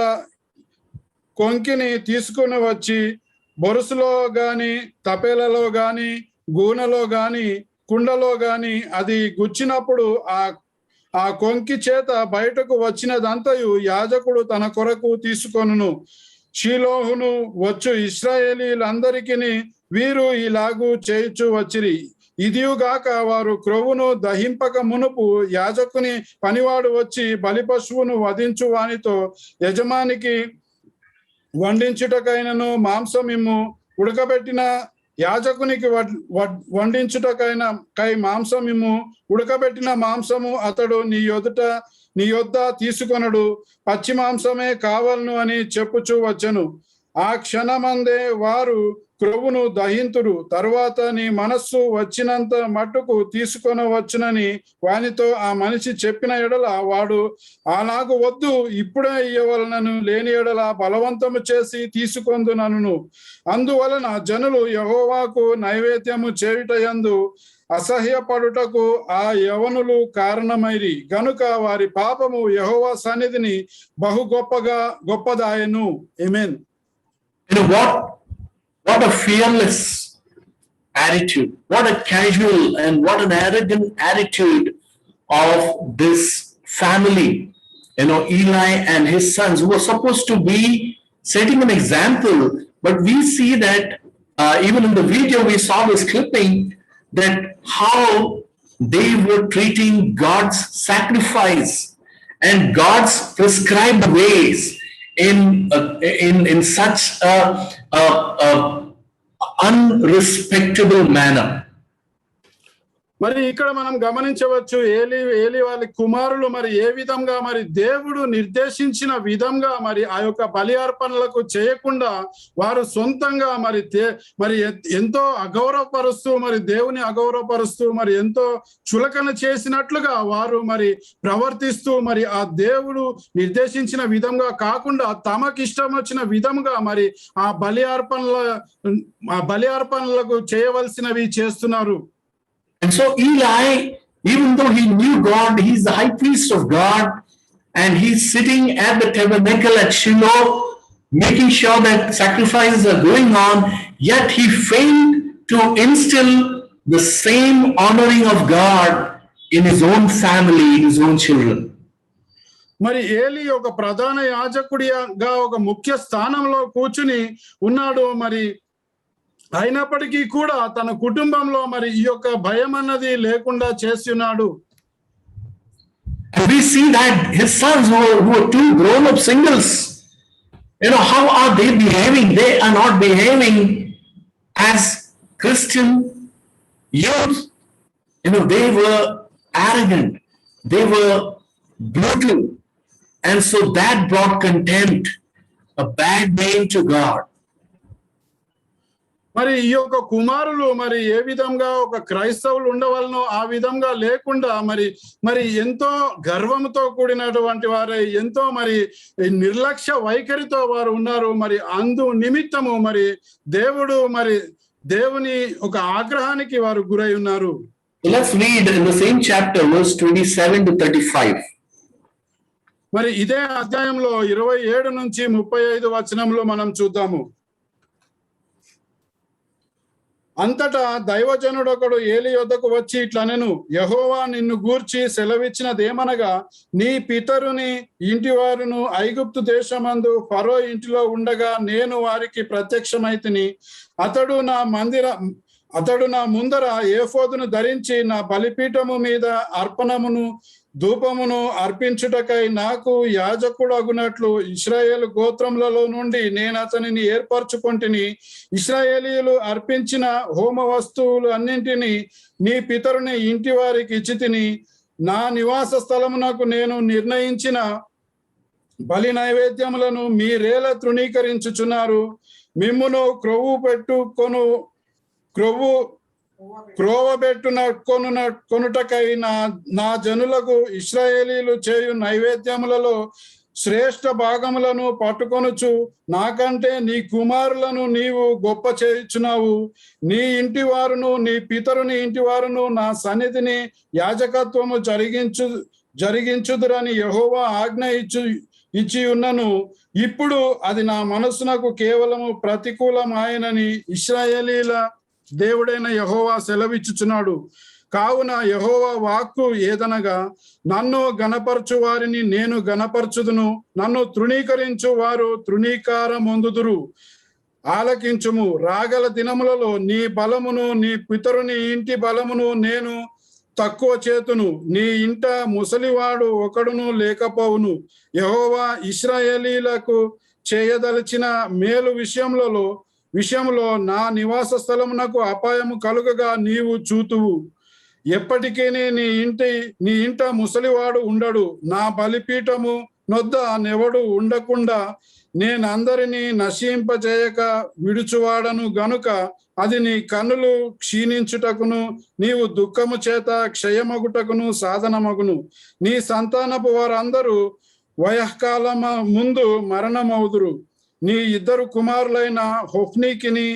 కొంకిని తీసుకుని వచ్చి బొరుసులో గాని, తపేలలో గాని, గూనెలో గాని, కుండలో గాని అది గుచ్చినప్పుడు ఆ కొంకి చేత బయటకు వచ్చినదంతయు యాజకుడు తన కొరకు తీసుకొనును. షీలోహును వచ్చు ఇశ్రాయేలీలందరికీ వీరు ఇలాగూ చేయుచు వచ్చిరి. ఇదియుగాక వారు క్రొవ్వును దహింపక మునుపు యాజకుని పనివాడు వచ్చి బలి పశువును వధించు వానితో యజమానికి వండించుటకైనను మాంసమిమ్ము, ఉడకబెట్టిన యాజకునికి వండించుటకై మాంసమిమ్ము, ఉడకబెట్టిన మాంసము అతడు నీ యొద్ద తీసుకొనడు, పచ్చి మాంసమే కావలను అని చెప్పుచూ వచ్చెను. ఆ క్షణమందే వారు క్రొవ్వును దహింతురు. తరువాత నీ మనస్సు వచ్చినంత మట్టుకు తీసుకొనవచ్చునని వానితో ఆ మనిషి చెప్పిన ఎడల వాడు అలాగు వద్దు, ఇప్పుడే ఇయ్యవలనను, లేని ఎడల బలవంతము చేసి తీసుకొందునను. అందువలన జనులు యెహోవాకు నైవేద్యము చేయుటయందు అసహ్యపడుటకు ఆ యవనులు కారణమైరి గనుక వారి పాపము యెహోవా సన్నిధిని బహు గొప్పదాయను. ఆమేన్. What a fearless attitude, what a casual and what an arrogant attitude of this family. Eli and his sons, who were supposed to be setting an example, but we see that even in the video we saw this clipping, that how they were treating God's sacrifice and God's prescribed ways in such a unrespectable manner. మరి ఇక్కడ మనం గమనించవచ్చు, ఏలి వాళ్ళ కుమారులు మరి ఏ విధంగా మరి దేవుడు నిర్దేశించిన విధంగా మరి ఆ యొక్క బలి అర్పణలకు చేయకుండా వారు సొంతంగా మరి ఎంతో అగౌరవపరుస్తూ, మరి దేవుని అగౌరవపరుస్తూ, మరి ఎంతో చులకన చేసినట్లుగా వారు మరి ప్రవర్తిస్తూ, మరి ఆ దేవుడు నిర్దేశించిన విధంగా కాకుండా తమకిష్టం వచ్చిన విధంగా మరి ఆ బలి అర్పణలకు చేయవలసినవి చేస్తున్నారు. And so Eli, even though he knew God, he's the high priest of God, and he's sitting at the tabernacle at Shiloh, making sure that sacrifices are going on, yet he failed to instill the same honoring of God in his own family, in his own children. మరి ఏలి ఒక ప్రధాన యాజకుడిగా ఒక ముఖ్య స్థానంలో కూర్చుని ఉన్నాడు. మరి అయినప్పటికీ కూడా తన కుటుంబంలో మరి ఈ యొక్క భయం అన్నది లేకుండా చేస్తున్నాడు. We see that his sons who are 2 grown-up singles, how are they behaving? They are not behaving as Christian youth. They were arrogant, they were brutal, and so that brought contempt, a bad name to God. మరి ఈ యొక్క కుమారులు మరి ఏ విధంగా ఒక క్రైస్తవులు ఉండవలనో ఆ విధంగా లేకుండా మరి ఎంతో గర్వంతో కూడినటువంటి వారే, ఎంతో మరి నిర్లక్ష్య వైఖరితో వారు ఉన్నారు. మరి అందు నిమిత్తము మరి దేవుని ఒక ఆగ్రహానికి వారు గురై ఉన్నారు. Let's read in the same chapter verse 27 to 35. మరి ఇదే అధ్యాయంలో 27 నుంచి 35 వచనంలో మనం చూద్దాము. అంతటా దైవజనుడొకడు ఏలి యొద్దకు వచ్చి ఇట్లనెను, యెహోవా నిన్ను గూర్చి సెలవిచ్చినదేమనగా, నీ పితరుని ఇంటివారును ఐగుప్తు దేశమందు ఫరో ఇంటిలో ఉండగా నేను వారికి ప్రత్యక్షమైతిని. అతడు నా ముందర ఏఫోదును ధరించి నా బలిపీఠము మీద అర్పణమును ధూపమును అర్పించుటకై నాకు యాజకుడగునట్లు ఇశ్రాయేలు గోత్రములలో నుండి నేను అతనిని ఏర్పరచుకొంటిని. ఇశ్రాయేలీయులు అర్పించిన హోమ వస్తువులు అన్నింటినీ నీ పితరుని ఇంటి వారికి ఇచ్చితిని. నా నివాస స్థలమునకు నేను నిర్ణయించిన బలి నైవేద్యములను మీరేలా తృణీకరించుచున్నారు. మిమ్మును క్రోవబెట్టుకొనుటకై నా జనులకు ఇశ్రాయేలీలు చేయు నైవేద్యములలో శ్రేష్ఠ భాగములను పట్టుకొనుచు నాకంటే నీ కుమారులను నీవు గొప్ప చేయుచున్నావు. నీ ఇంటి వారును నీ పితరుని ఇంటి వారును నా సన్నిధిని యాజకత్వము జరిగించుదురని యెహోవా ఆజ్ఞ ఇచ్చి ఉన్నను. ఇప్పుడు అది నా మనస్సునకు కేవలము ప్రతికూలమాయనని ఇశ్రాయేలీల దేవుడైన యెహోవా సెలవిచ్చుచున్నాడు. కావున యెహోవా వాక్కు ఏదనగా, నన్ను గణపరచు వారిని నేను గణపరచుదును, నన్ను తృణీకరించు వారు తృణీకారమొందుదురు. ఆలకించుము, రాగల దినములలో నీ బలమును నీ పితరుని ఇంటి బలమును నేను తక్కువ చేతును. నీ ఇంట ముసలివాడు ఒకడును లేకపోవును. యెహోవా ఇశ్రాయేలీలకు చేయదలిచిన మేలు విషయంలో నా నివాస స్థలమునకు అపాయము కలుగగా నీవు చూతువు. ఎప్పటికీ నీ ఇంట ముసలివాడు ఉండడు. నా బలిపీఠము నొద్ద నెవడు ఉండకుండా నేనందరినీ నశింపజేయక విడుచువాడను గనుక అది నీ కన్నులు క్షీణించుటకును నీవు దుఃఖము చేత క్షయమగుటకును సాధనమగును. నీ సంతానపు వారందరూ వయఃకాలమ ముందు మరణమవుదురు. నీ ఇద్దరు కుమారులైన హొఫ్నీకిని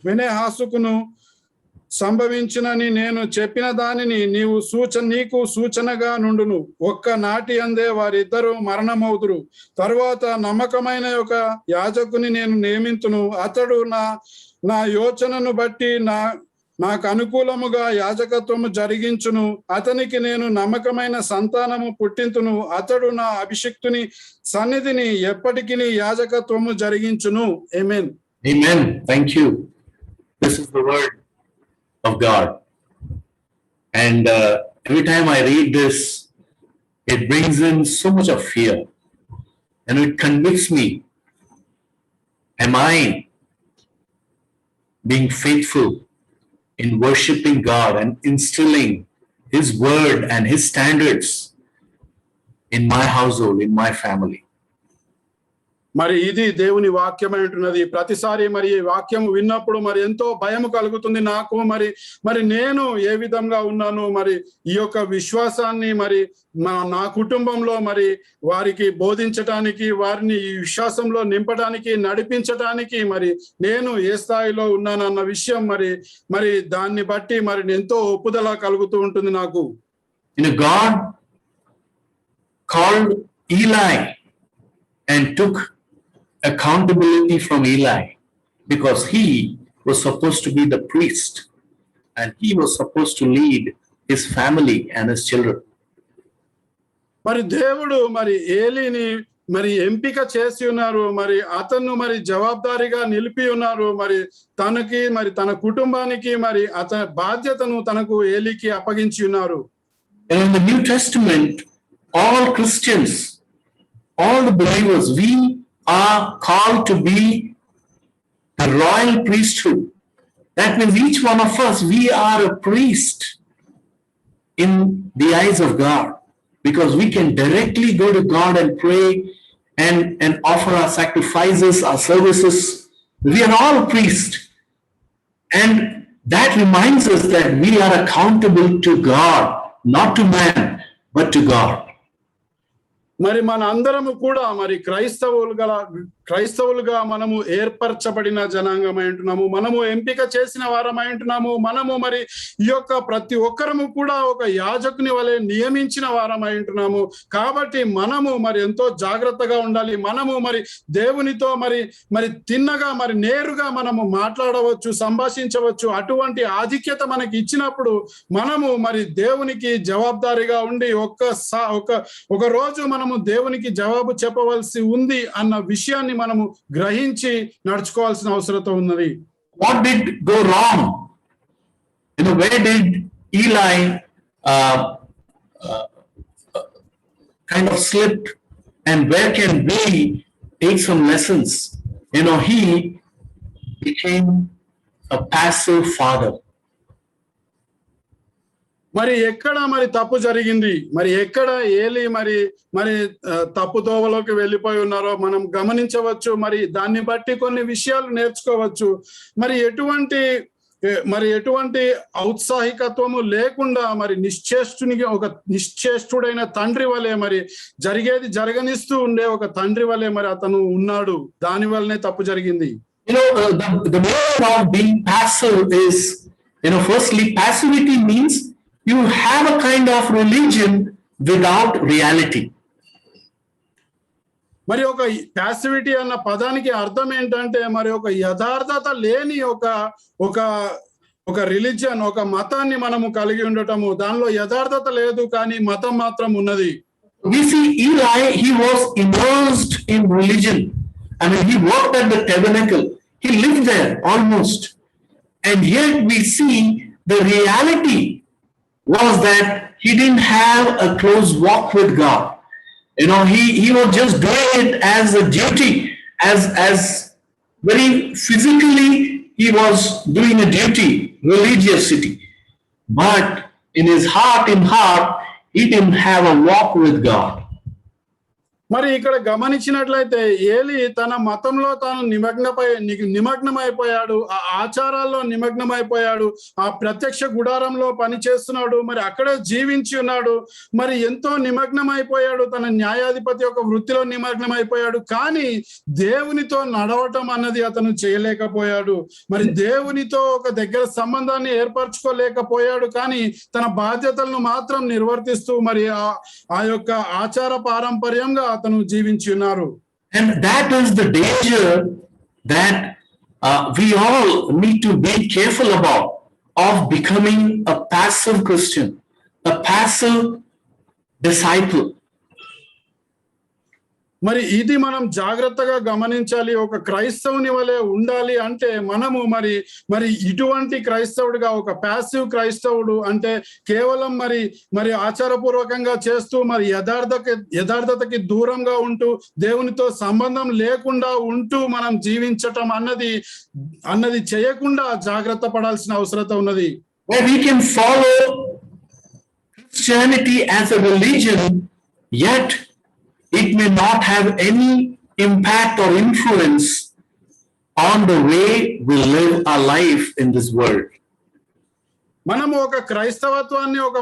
ఫెనెహాసుకును సంభవించునని నేను చెప్పిన దానిని నీకు సూచనగా నుండును. ఒక్క నాటి అందే వారిద్దరూ మరణమవుదురు. తరువాత నమ్మకమైన ఒక యాజకుని నేను నియమింతును. అతడు నా యోచనను బట్టి నాకు అనుకూలముగా యాజకత్వము జరిగించును. అతనికి నేను నమ్మకమైన సంతానము పుట్టింతును. అతడు నా అభిషిక్తుని సన్నిధిని ఎప్పటికీ యాజకత్వము జరిగించును. ఆమేన్. Amen. Thank you. This is the word of God. And every time I read this, it brings in so much of fear. And it convicts me. Am I being faithful in worshiping God and instilling His word and His standards in my household, in my family? మరి ఇది దేవుని వాక్యమై ఉంటున్నది. ప్రతిసారి మరి ఈ వాక్యం విన్నప్పుడు మరి ఎంతో భయము కలుగుతుంది నాకు. మరి నేను ఏ విధంగా ఉన్నాను, మరి ఈ యొక్క విశ్వాసాన్ని మరి నా కుటుంబంలో మరి వారికి బోధించటానికి, వారిని ఈ విశ్వాసంలో నింపడానికి, నడిపించటానికి మరి నేను ఏ స్థాయిలో ఉన్నానన్న విషయం మరి దాన్ని బట్టి మరి ఎంతో ఒప్పుదల కలుగుతూ ఉంటుంది నాకు. God called Eli and took accountability from Eli because he was supposed to be the priest and he was supposed to lead his family and his children. మరి దేవుడు మరి ఏలీని మరి ఎంపిక చేసి ఉన్నారు. మరి అతను మరి జవాబుదారీగా నిలిపి ఉన్నారు. మరి తనకి మరి తన కుటుంబానికి మరి అతని బాధ్యతను తనకు ఏలీకి అప్పగించి ఉన్నారు. And in the New Testament, all Christians, all the believers, we are called to be the royal priesthood. That means each one of us, we are a priest in the eyes of God because we can directly go to God and pray and offer our sacrifices, our services. We are all priests. And that reminds us that we are accountable to God, not to man, but to God. మరి మన అందరము కూడా మరి క్రైస్తవులుగా మనము ఏర్పరచబడిన జనాంగమై ఉంటున్నాము. మనము ఎంపిక చేసిన వారమై ఉంటున్నాము. మనము మరి ఈ యొక్క ప్రతి ఒక్కరము కూడా ఒక యాజకుని వలె నియమించిన వారమై ఉంటున్నాము. కాబట్టి మనము మరి ఎంతో జాగ్రత్తగా ఉండాలి. మనము మరి దేవునితో మరి తిన్నగా మరి నేరుగా మనము మాట్లాడవచ్చు, సంభాషించవచ్చు. అటువంటి ఆధిక్యత మనకి ఇచ్చినప్పుడు మనము మరి దేవునికి జవాబుదారీగా ఉండి ఒక రోజు మనము దేవునికి జవాబు చెప్పవలసి ఉంది అన్న విషయాన్ని మనము గ్రహించి నడుచుకోవాల్సిన అవసరం ఉన్నది. What did go wrong? Where did Eli kind of slip, and where can we take some lessons? He became a passive father. మరి ఎక్కడ మరి తప్పు జరిగింది, మరి ఎక్కడ ఏలి మరి మరి తప్పు దోవలోకి వెళ్ళిపోయి ఉన్నారో మనం గమనించవచ్చు. మరి దాన్ని బట్టి కొన్ని విషయాలు నేర్చుకోవచ్చు. మరి ఎటువంటి ఔత్సాహికత్వము లేకుండా మరి నిశ్చేష్టుడైన తండ్రి వలె మరి జరిగేది జరగనిస్తూ ఉండే ఒక తండ్రి వలె మరి అతను ఉన్నాడు. దాని వల్లనే తప్పు జరిగింది. The meaning of being passive is, firstly, passivity means you have a kind of religion without reality. మరి ఒక ప్యాసివిటీ అన్న పదానికి అర్థం ఏంటంటే మరి ఒక యథార్థత లేని ఒక రిలీజియన్, ఒక మతాన్ని మనము కలిగి ఉండటము. దానిలో యథార్థత లేదు, కానీ మతం మాత్రం ఉన్నది. We see Eli, he was immersed in religion. I mean, he worked at the tabernacle. He lived there almost. And yet we see the reality was that he didn't have a close walk with God. He was just doing it as a duty, as very physically he was doing a duty, religiosity. But in his heart, he didn't have a walk with God. మరి ఇక్కడ గమనించినట్లయితే ఏలి తన మతంలో తాను నిమగ్నమైపోయాడు, ఆ ఆచారాల్లో నిమగ్నమైపోయాడు, ఆ ప్రత్యక్ష గుడారంలో పనిచేస్తున్నాడు, మరి అక్కడే జీవించి ఉన్నాడు. మరి ఎంతో నిమగ్నమైపోయాడు, తన న్యాయాధిపతి యొక్క వృత్తిలో నిమగ్నమైపోయాడు. కానీ దేవునితో నడవటం అన్నది అతను చేయలేకపోయాడు. మరి దేవునితో ఒక దగ్గర సంబంధాన్ని ఏర్పరచుకోలేకపోయాడు. కానీ తన బాధ్యతలను మాత్రం నిర్వర్తిస్తూ మరి ఆ యొక్క ఆచార పారంపర్యంగా అతను జీవించి ఉన్నారు. And that is the danger that we all need to be careful about, of becoming a passive Christian, a passive disciple. మరి ఇది మనం జాగ్రత్తగా గమనించాలి. ఒక క్రైస్తవుని వలె ఉండాలి అంటే మనము మరి ఇటువంటి క్రైస్తవుడిగా, ఒక ప్యాసివ్ క్రైస్తవుడు అంటే కేవలం మరి ఆచారపూర్వకంగా చేస్తూ మరి యథార్థతకి దూరంగా ఉంటూ దేవునితో సంబంధం లేకుండా ఉంటూ మనం జీవించటం అన్నది చేయకుండా జాగ్రత్త పడాల్సిన అవసరం ఉన్నది. Where we can follow Christianity as a religion, yet it may not have any impact or influence on the way we live our life in this world. మనము ఒక క్రైస్తవత్వాన్ని ఒక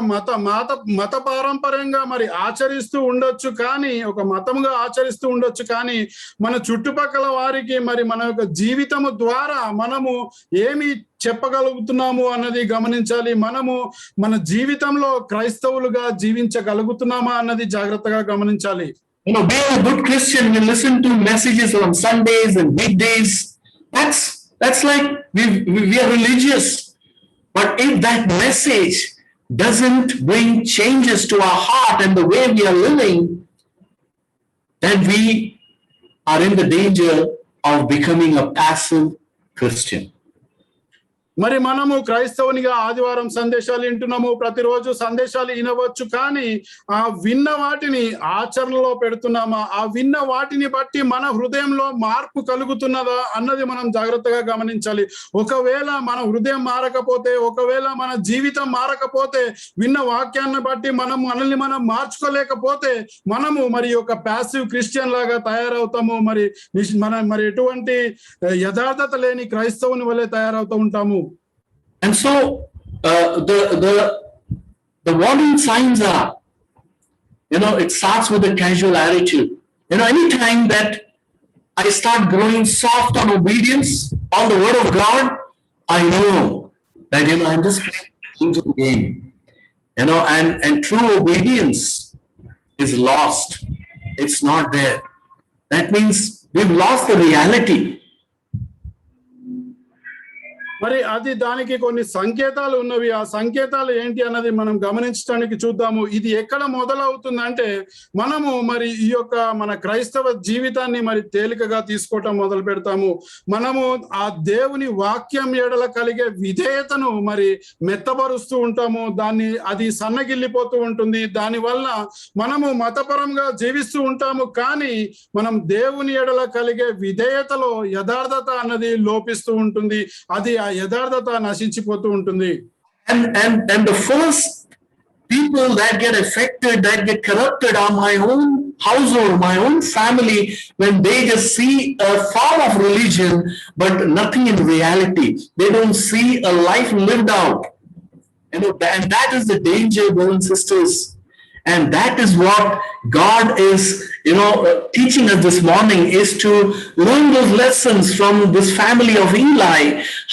మత పారంపర్యంగా మరి ఆచరిస్తూ ఉండొచ్చు, కానీ ఒక మతంగా ఆచరిస్తూ ఉండొచ్చు, కానీ మన చుట్టుపక్కల వారికి మరి మన యొక్క జీవితము ద్వారా మనము ఏమి చెప్పగలుగుతున్నాము అన్నది గమనించాలి. మనము మన జీవితంలో క్రైస్తవులుగా జీవించగలుగుతున్నామా అన్నది జాగ్రత్తగా గమనించాలి. Being a good Christian, we listen to messages on Sundays and weekdays. That's like we are religious. But if that message doesn't bring changes to our heart and the way we are living, then we are in the danger of becoming a passive Christian. మరి మనము క్రైస్తవునిగా ఆదివారం సందేశాలు వింటున్నాము, ప్రతిరోజు సందేశాలు వినవచ్చు, కానీ ఆ విన్న వాటిని ఆచరణలో పెడుతున్నామా, ఆ విన్న వాటిని బట్టి మన హృదయంలో మార్పు కలుగుతున్నదా అన్నది మనం జాగ్రత్తగా గమనించాలి. ఒకవేళ మన హృదయం మారకపోతే, ఒకవేళ మన జీవితం మారకపోతే, విన్న వాక్యాన్ని బట్టి మనల్ని మనం మార్చుకోలేకపోతే మనము మరి ఒక ప్యాసివ్ క్రిస్టియన్ లాగా తయారవుతాము. మరి ఎటువంటి యథార్థత లేని క్రైస్తవుని వలె తయారవుతూ ఉంటాము. And so the warning signs are, it starts with a casual attitude. Anytime that I start growing soft on obedience on the word of God, I know that I'm just into the game. And true obedience is lost. It's not there. That means we've lost the reality. మరి దానికి కొన్ని సంకేతాలు ఉన్నవి. ఆ సంకేతాలు ఏంటి అన్నది మనం గమనించడానికి చూద్దాము. ఇది ఎక్కడ మొదలవుతుందంటే మనము మరి ఈ యొక్క మన క్రైస్తవ జీవితాన్ని మరి తేలికగా తీసుకోవటం మొదలు పెడతాము. మనము ఆ దేవుని వాక్యం ఎడల కలిగే విధేయతను మరి మెత్తబరుస్తూ ఉంటాము. అది సన్నగిల్లిపోతూ ఉంటుంది. దానివల్ల మనము మతపరంగా జీవిస్తూ ఉంటాము, కానీ మనం దేవుని ఎడల కలిగే విధేయతలో యథార్థత అన్నది లోపిస్తూ ఉంటుంది. అది యథార్థత నశించిపోతూ ఉంటుంది. And the first people that get affected, that get corrupted are my own household, my own family, when they just see a form of religion, but nothing in reality. They don't see a life lived out. And that is the danger, brothers and sisters. And that is what God is, teaching us this morning, is to learn those lessons from this family of Eli,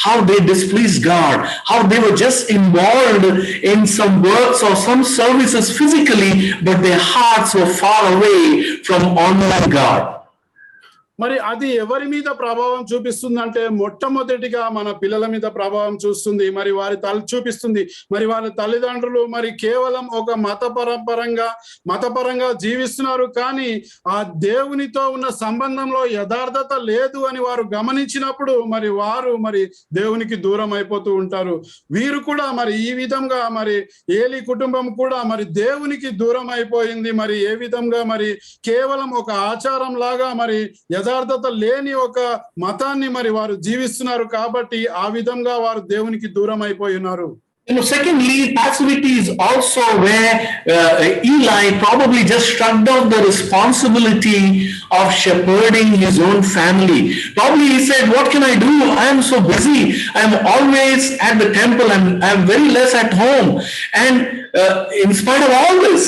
how they displeased God, how they were just involved in some works or some services physically, but their hearts were far away from honoring God. మరి అది ఎవరి మీద ప్రభావం చూపిస్తుందంటే మొట్టమొదటిగా మన పిల్లల మీద ప్రభావం చూస్తుంది. మరి వారి చూపిస్తుంది. మరి వాళ్ళ తల్లిదండ్రులు మరి కేవలం ఒక మతపరంగా జీవిస్తున్నారు, కానీ ఆ దేవునితో ఉన్న సంబంధంలో యథార్థత లేదు అని వారు గమనించినప్పుడు మరి వారు దేవునికి దూరం అయిపోతూ ఉంటారు. వీరు కూడా మరి ఈ విధంగా మరి ఏలి కుటుంబం కూడా మరి దేవునికి దూరం అయిపోయింది. మరి ఏ విధంగా మరి కేవలం ఒక ఆచారం లాగా మరి యథార్థత లేని ఒక మతాన్ని మరి వారు జీవిస్తున్నారు, కాబట్టి ఆ విధంగా వారు దేవునికి దూరం అయిపోయి ఉన్నారు. Secondly, passivity is also where Eli probably just shrugged off the responsibility of shepherding his own family. Probably he said, what can I do? I am so busy. I am always at the temple and I am very less at home. And in spite of all this,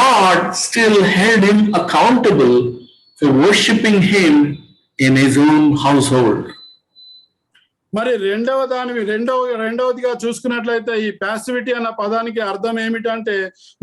God still held him accountable for worshiping him in his own household. మరి రెండవదిగా చూసుకున్నట్లయితే ఈ passivity అన్న పదానికి అర్థం ఏమిటంటే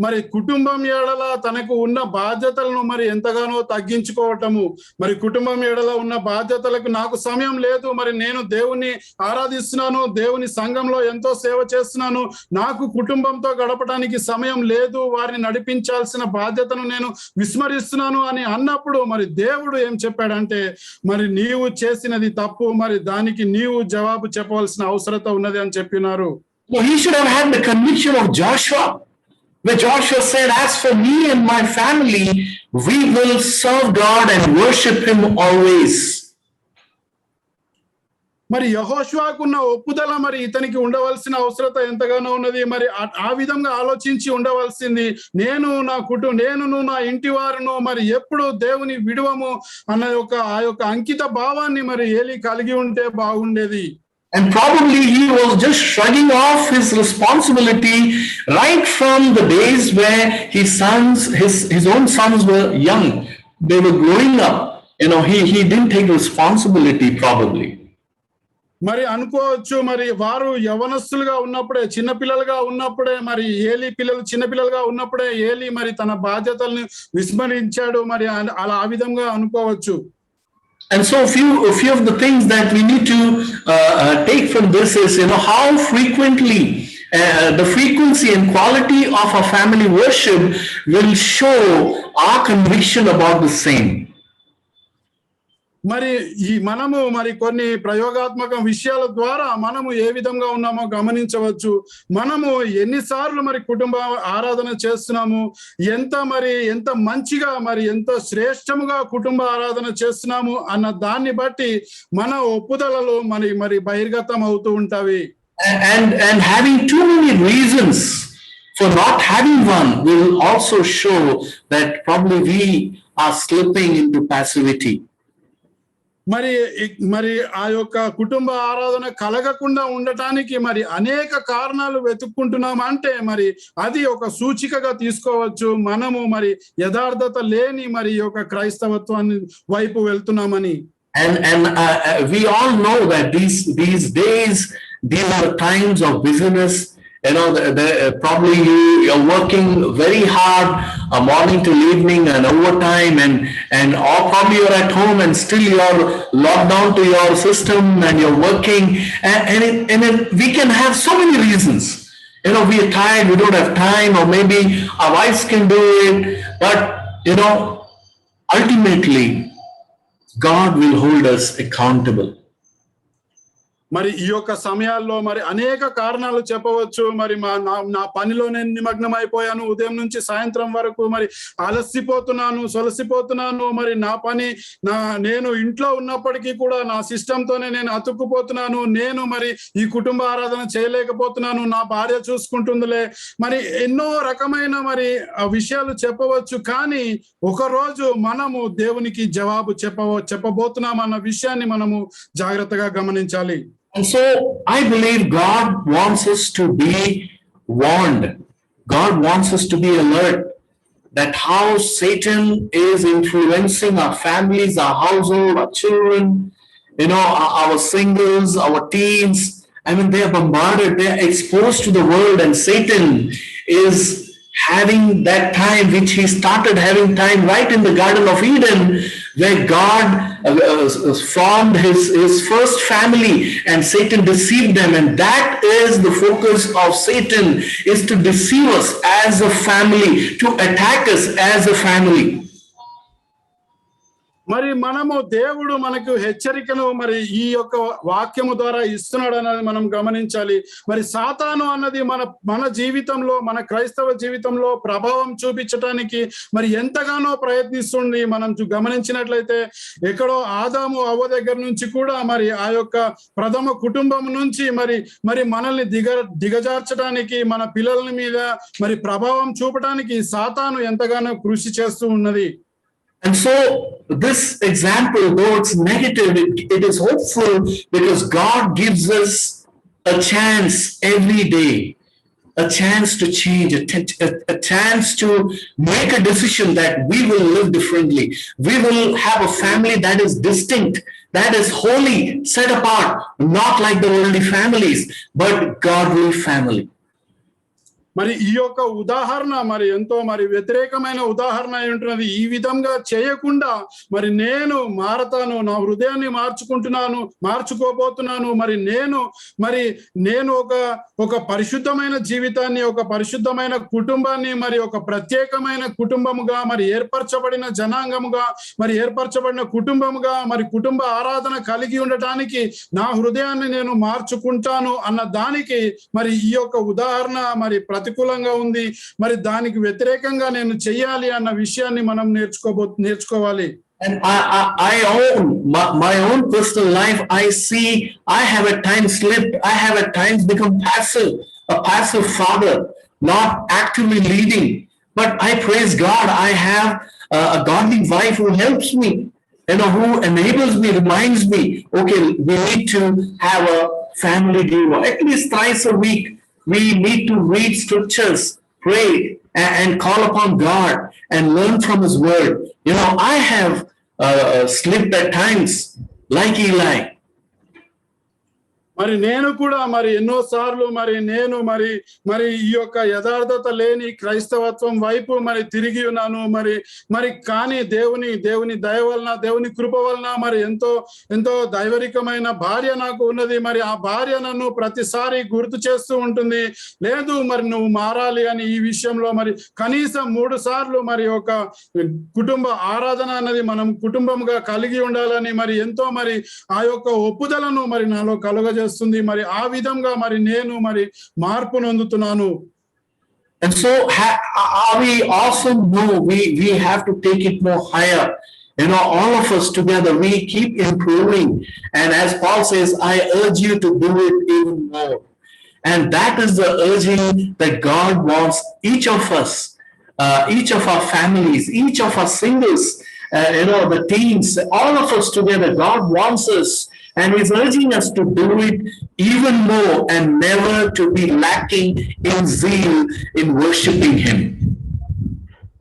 మరి కుటుంబం ఎడల తనకు ఉన్న బాధ్యతలను మరి ఎంతగానో తగ్గించుకోవటము. మరి కుటుంబం ఎడల ఉన్న బాధ్యతలకు నాకు సమయం లేదు, మరి నేను దేవుని ఆరాధిస్తున్నాను, దేవుని సంఘంలో ఎంతో సేవ చేస్తున్నాను, నాకు కుటుంబంతో గడపడానికి సమయం లేదు, వారిని నడిపించాల్సిన బాధ్యతను నేను విస్మరిస్తున్నాను అని అన్నప్పుడు మరి దేవుడు ఏం చెప్పాడంటే మరి నీవు చేసినది తప్పు, మరి దానికి నీవు జవాబు చెప్పవలసిన అవసరత ఉన్నది అని చెప్పినారు. He should have had the conviction of Joshua, where Joshua said, as for me and my family, we will serve God and worship him always. మరి యెహోషువకున్న ఒప్పుదల మరి ఇతనికి ఉండవలసిన అవసరత ఎంతగానో ఉన్నది. మరి ఆ విధంగా ఆలోచించి ఉండవలసింది, నేను నా ఇంటి వారును మరి ఎప్పుడు దేవుని విడువము అన్న ఆ యొక్క అంకిత భావాన్ని మరి ఏలి కలిగి ఉంటే బాగుండేది. And probably he was just shrugging off his responsibility right from the days where his own sons were young. They were growing up. He didn't take responsibility probably. మరి అనుకోవచ్చు మరి వారు యవనస్తులుగా ఉన్నప్పుడే, చిన్నపిల్లలుగా ఉన్నప్పుడే మరి ఏలి చిన్నపిల్లలుగా ఉన్నప్పుడే ఏలి మరి తన బాధ్యతలను విస్మరించాడు, మరి అలా ఆ విధంగా అనుకోవచ్చు. And so a few of the things that we need to take from this is, how frequently the frequency and quality of our family worship will show our conviction about the same. మరి మనము మరి కొన్ని ప్రయోగాత్మక విషయాల ద్వారా మనము ఏ విధంగా ఉన్నామో గమనించవచ్చు. మనము ఎన్నిసార్లు మరి కుటుంబ ఆరాధన చేస్తున్నాము, ఎంత మంచిగా మరి ఎంత శ్రేష్టముగా కుటుంబ ఆరాధన చేస్తున్నాము అన్న దాన్ని బట్టి మన ఒప్పుదలలు మరి బహిర్గతం అవుతూ ఉంటాయి. And having too many reasons for not having one will also show that probably we are slipping into passivity. మరి ఆ యొక్క కుటుంబ ఆరాధన కలగకుండా ఉండటానికి మరి అనేక కారణాలు వెతుక్కుంటున్నాం అంటే మరి అది ఒక సూచికగా తీసుకోవచ్చు, మనము మరి యథార్థత లేని మరి యొక్క క్రైస్తవత్వాన్ని వైపు వెళ్తున్నామని. And we all know that these days, these are times of busyness. Probably you are working very hard morning till evening and overtime, or probably you're at home and still you're locked down to your system and you're working, and we can have so many reasons. We are tired, we don't have time, or maybe our wives can do it, but ultimately God will hold us accountable. మరి ఈ యొక్క సమయాల్లో మరి అనేక కారణాలు చెప్పవచ్చు. మరి నా పనిలో నేను నిమగ్నం అయిపోయాను, ఉదయం నుంచి సాయంత్రం వరకు మరి అలసిపోతున్నాను, సొలసిపోతున్నాను. మరి నా పని నేను ఇంట్లో ఉన్నప్పటికీ కూడా నా సిస్టంతోనే నేను అతుక్కుపోతున్నాను. నేను మరి ఈ కుటుంబ ఆరాధన చేయలేకపోతున్నాను, నా భార్య చూసుకుంటుందిలే. మరి ఎన్నో రకమైన మరి విషయాలు చెప్పవచ్చు. కానీ ఒకరోజు మనము దేవునికి జవాబు చెప్పబోతున్నాం అన్న విషయాన్ని మనము జాగ్రత్తగా గమనించాలి. And so I believe God wants us to be warned. God wants us to be alert that how Satan is influencing our families, our household, our children, our singles, our teens. I mean, they are bombarded, they are exposed to the world, and Satan is having that time which he started having time right in the Garden of Eden, where God formed his first family and Satan deceived them. And that is the focus of Satan, is to deceive us as a family, to attack us as a family. మరి మనము దేవుడు మనకు హెచ్చరికను మరి ఈ యొక్క వాక్యము ద్వారా ఇస్తున్నాడు అన్నది మనం గమనించాలి. మరి సాతాను అన్నది మన జీవితంలో, మన క్రైస్తవ జీవితంలో ప్రభావం చూపించడానికి మరి ఎంతగానో ప్రయత్నిస్తుంది. మనం గమనించినట్లయితే ఎక్కడో ఆదాము అవ్వ దగ్గర నుంచి కూడా మరి ఆ యొక్క ప్రథమ కుటుంబం నుంచి మరి మనల్ని దిగజార్చడానికి, మన పిల్లల మీద మరి ప్రభావం చూపడానికి సాతాను ఎంతగానో కృషి చేస్తూ ఉన్నది. And so this example, though it's negative, it is hopeful, because God gives us a chance every day, a chance to change, a chance to make a decision that we will live differently. We will have a family that is distinct, that is holy, set apart, not like the worldly families, but godly family. మరి ఈ యొక్క ఉదాహరణ మరి ఎంతో మరి వ్యతిరేకమైన ఉదాహరణ ఉంటున్నది. ఈ విధంగా చేయకుండా మరి నేను మారతాను, నా హృదయాన్ని మార్చుకోబోతున్నాను. మరి నేను ఒక పరిశుద్ధమైన జీవితాన్ని, ఒక పరిశుద్ధమైన కుటుంబాన్ని, మరి ఒక ప్రత్యేకమైన కుటుంబముగా, మరి ఏర్పరచబడిన జనాంగముగా, మరి ఏర్పరచబడిన కుటుంబముగా, మరి కుటుంబ ఆరాధన కలిగి ఉండటానికి నా హృదయాన్ని నేను మార్చుకుంటాను అన్న దానికి మరి ఈ యొక్క ఉదాహరణ మరి ప్రతికూలంగా ఉంది. మరి దానికి వ్యతిరేకంగా నేను చెయ్యాలి అన్న విషయాన్ని మనం నేర్చుకోవాలి. And I own my own personal life. I see I have at times slipped. I have at times become a passive father, not actively leading. But I praise God, I have a godly wife who helps me, who enables me, reminds me, okay, we need to have a family devotion. At least thrice a week, we need to read scriptures, pray, and call upon God and learn from his word. I have slipped at times like Eli. మరి నేను కూడా మరి ఎన్నోసార్లు మరి ఈ యొక్క యథార్థత లేని క్రైస్తవత్వం వైపు మరి తిరిగి ఉన్నాను. మరి కానీ దేవుని దయ వలన, దేవుని కృప వలన మరి ఎంతో దైవరికమైన భార్య నాకు ఉన్నది. మరి ఆ భార్య నన్ను ప్రతిసారి గుర్తు చేస్తూ ఉంటుంది, లేదు మరి నువ్వు మారాలి అని. ఈ విషయంలో మరి కనీసం 3 సార్లు మరి ఒక కుటుంబ ఆరాధన అన్నది మనం కుటుంబంగా కలిగి ఉండాలని మరి ఎంతో మరి ఆ యొక్క ఒప్పుదలను మరి నాలో కలుగజేస్తుంది. మరి ఆ విధంగా మరి నేను మరి మార్పు నొందుతున్నాను. And so we also know we have to take it more higher. All of us together, we keep improving. And as Paul says, I urge you to do it even more. And that is the urging that God wants each of us, each of our families, each of our singles, the teens, all of us together. God wants us, and he's urging us to do it even more and never to be lacking in zeal in worshiping him.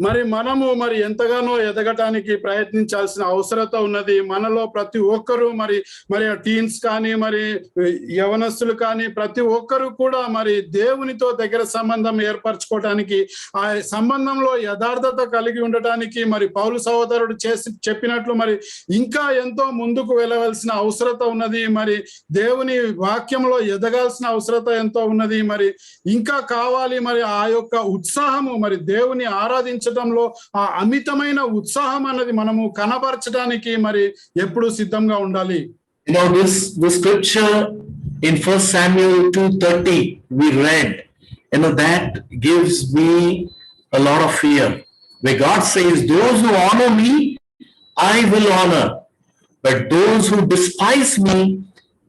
మరి మనము మరి ఎంతగానో ఎదగటానికి ప్రయత్నించాల్సిన అవసరత ఉన్నది. మనలో ప్రతి ఒక్కరూ మరి టీన్స్ కానీ, మరి యవనస్తులు కానీ, ప్రతి ఒక్కరు కూడా మరి దేవునితో దగ్గర సంబంధం ఏర్పరచుకోవటానికి, ఆ సంబంధంలో యథార్థత కలిగి ఉండటానికి మరి పౌలు సహోదరుడు చెప్పినట్లు మరి ఇంకా ఎంతో ముందుకు వెళ్ళవలసిన అవసరత ఉన్నది. మరి దేవుని వాక్యంలో ఎదగాల్సిన అవసరత ఎంతో ఉన్నది. మరి ఇంకా కావాలి. మరి ఆ యొక్క ఉత్సాహము, మరి దేవుని ఆరాధించడంలో ఆ అమితమైన ఉత్సాహం అన్నది మనము కనబరచడానికి మరి ఎప్పుడు సిద్ధంగా ఉండాలి. This scripture in 1 Samuel 2:30 we read, that gives me a lot of fear, where God says, those who honor me I will honor, but those who despise me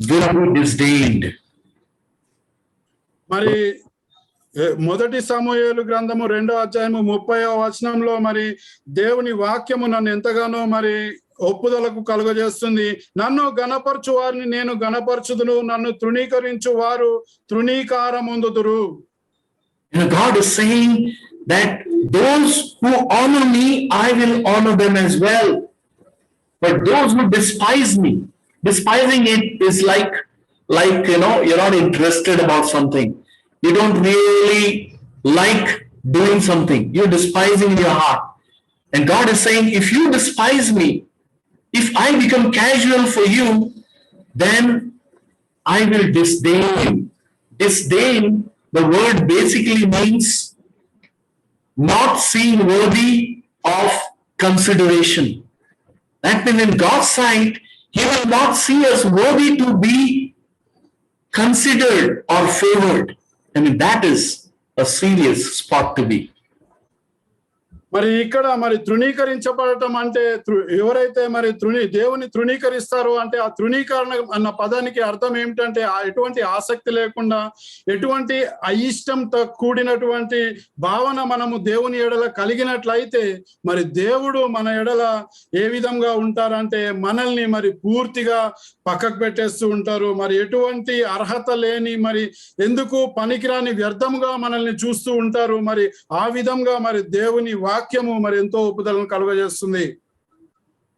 will be disdained. మరి మొదటి సమూయేలు గ్రంథము 2వ అధ్యాయము 30వ వచనంలో మరి దేవుని వాక్యము నన్ను ఎంతగానో మరి ఒప్పుదలకు కలుగజేస్తుంది. నన్ను గణపరచు వారిని నేను గణపరచుదును, నన్ను తృణీకరించు వారు తృణీకారమొందుదురు. God is saying that those who honor me I will honor them as well, but those who despise me, despising it is like you're not interested about something, you don't really like doing something, you're despising in your heart. And God is saying, if you despise me, if I become casual for you, then I will disdain you. Disdain, the word basically means not seen worthy of consideration. That means in God's sight, He will not see us worthy to be considered or favored. That is a serious spot to be. మరి ఇక్కడ మరి తృణీకరించబడటం అంటే ఎవరైతే మరి దేవుని తృణీకరిస్తారో అంటే ఆ తృణీకరణ అన్న పదానికి అర్థం ఏమిటంటే ఎటువంటి ఆసక్తి లేకుండా, ఎటువంటి అయిష్టంతో కూడినటువంటి భావన మనము దేవుని ఎడల కలిగినట్లయితే మరి దేవుడు మన ఎడల ఏ విధంగా ఉంటారంటే మనల్ని మరి పూర్తిగా పక్కకు పెట్టేస్తూ ఉంటారు. మరి ఎటువంటి అర్హత లేని, మరి ఎందుకు పనికిరాని వ్యర్థముగా మనల్ని చూస్తూ ఉంటారు. మరి ఆ విధంగా మరి దేవుని వాక్యము మరి ఎంతో ఉపదలను కలుగజేస్తుంది.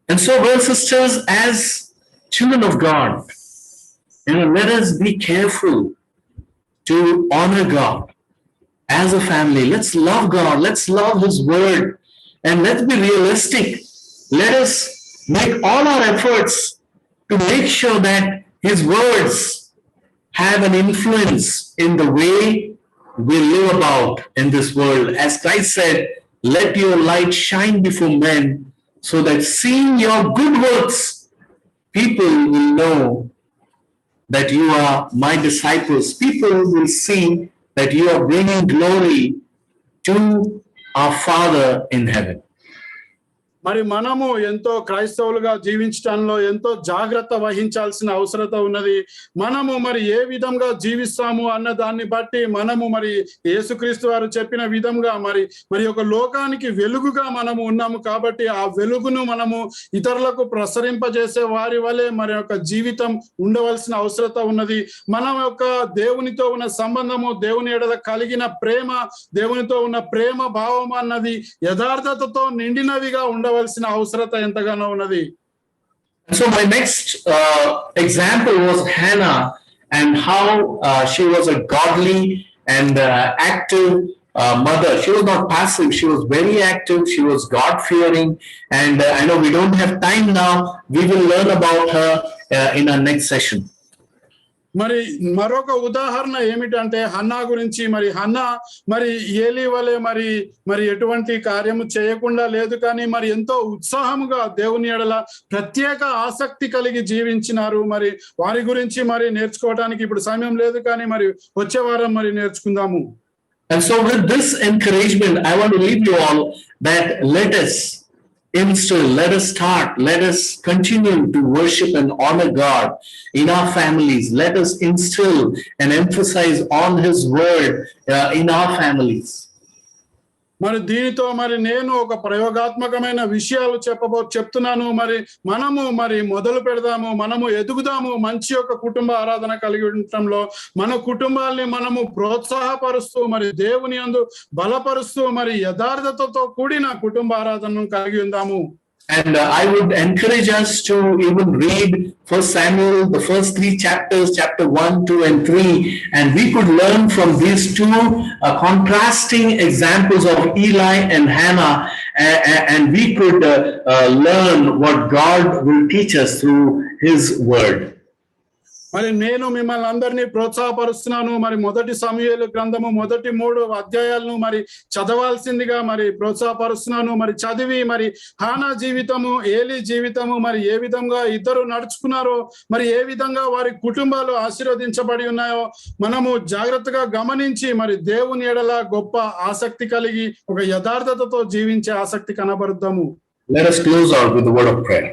And so, brothers and sisters, as children of God, let us be careful to honor God as a family. Let's love God, let's love His word, and let's be realistic. Let us make all our efforts to make sure that His words have an influence in the way we live about in this world. As Christ said, let your light shine before men, so that seeing your good works, people will know that you are my disciples. People will see that you are bringing glory to our Father in heaven. మరి మనము ఎంతో క్రైస్తవులుగా జీవించడంలో ఎంతో జాగ్రత్త వహించాల్సిన అవసరత ఉన్నది. మనము మరి ఏ విధంగా జీవిస్తాము అన్న దాన్ని బట్టి మనము మరి యేసుక్రీస్తు వారు చెప్పిన విధంగా మరి ఒక లోకానికి వెలుగుగా మనము ఉన్నాము. కాబట్టి ఆ వెలుగును మనము ఇతరులకు ప్రసరింపజేసే వారి వలె మరి యొక్క జీవితం ఉండవలసిన అవసరత ఉన్నది. మనం యొక్క దేవునితో ఉన్న సంబంధము, దేవుని ఎడల కలిగిన ప్రేమ, దేవునితో ఉన్న ప్రేమ భావం అన్నది యథార్థతతో నిండినవిగా ఉండవలసిన అవసరత ఎంతగానో ఉన్నది. So my next example was Hannah, and how she was a godly and active mother. She was not passive, she was very active, she was God-fearing, and I know we don't have time now. We will learn about her in our next session. మరి మరొక ఉదాహరణ ఏమిటంటే Hannah గురించి. మరి Hannah మరి ఏలీ వలె మరి ఎటువంటి కార్యము చేయకుండా లేదు, కానీ మరి ఎంతో ఉత్సాహముగా దేవుని ఎడల ప్రత్యేక ఆసక్తి కలిగి జీవించినారు. మరి వారి గురించి మరి నేర్చుకోవడానికి ఇప్పుడు సమయం లేదు, కానీ మరి వచ్చే వారం మరి నేర్చుకుందాము. And so with this encouragement, I want to leave you all that let us instill, let us start, let us continue to worship and honor God in our families. Let us instill and emphasize on His word in our families. మరి దీనితో మరి నేను ఒక ప్రయోగాత్మకమైన విషయాలు చెప్తున్నాను. మరి మనము మరి మొదలు పెడదాము, మనము ఎదుగుదాము. మంచి యొక్క కుటుంబ ఆరాధన కలిగి ఉండటంలో మన కుటుంబాల్ని మనము ప్రోత్సాహపరుస్తూ మరి దేవుని యందు బలపరుస్తూ మరి యథార్థతతో కూడిన కుటుంబ ఆరాధనను కలిగి ఉందాము. And I would encourage us to even read 1 Samuel, the first 3 chapters, chapter 1, 2, and 3, and we could learn from these two contrasting examples of Eli and Hannah, and we could learn what God will teach us through His word. మరి నేను మిమ్మల్ని అందరినీ ప్రోత్సాహపరుస్తున్నాను. మరి మొదటి సమూయేలు గ్రంథము మొదటి 3 అధ్యాయాలను మరి చదవాల్సిందిగా మరి ప్రోత్సాహపరుస్తున్నాను. మరి చదివి మరి హానా జీవితము, ఏలి జీవితము మరి ఏ విధంగా ఇద్దరు నడుచుకున్నారో, మరి ఏ విధంగా వారి కుటుంబాలు ఆశీర్వదించబడి ఉన్నాయో మనము జాగ్రత్తగా గమనించి మరి దేవుని ఎడల గొప్ప ఆసక్తి కలిగి ఒక యథార్థతతో జీవించే ఆసక్తి కనబరుద్దాము. Let us close out with the word of prayer.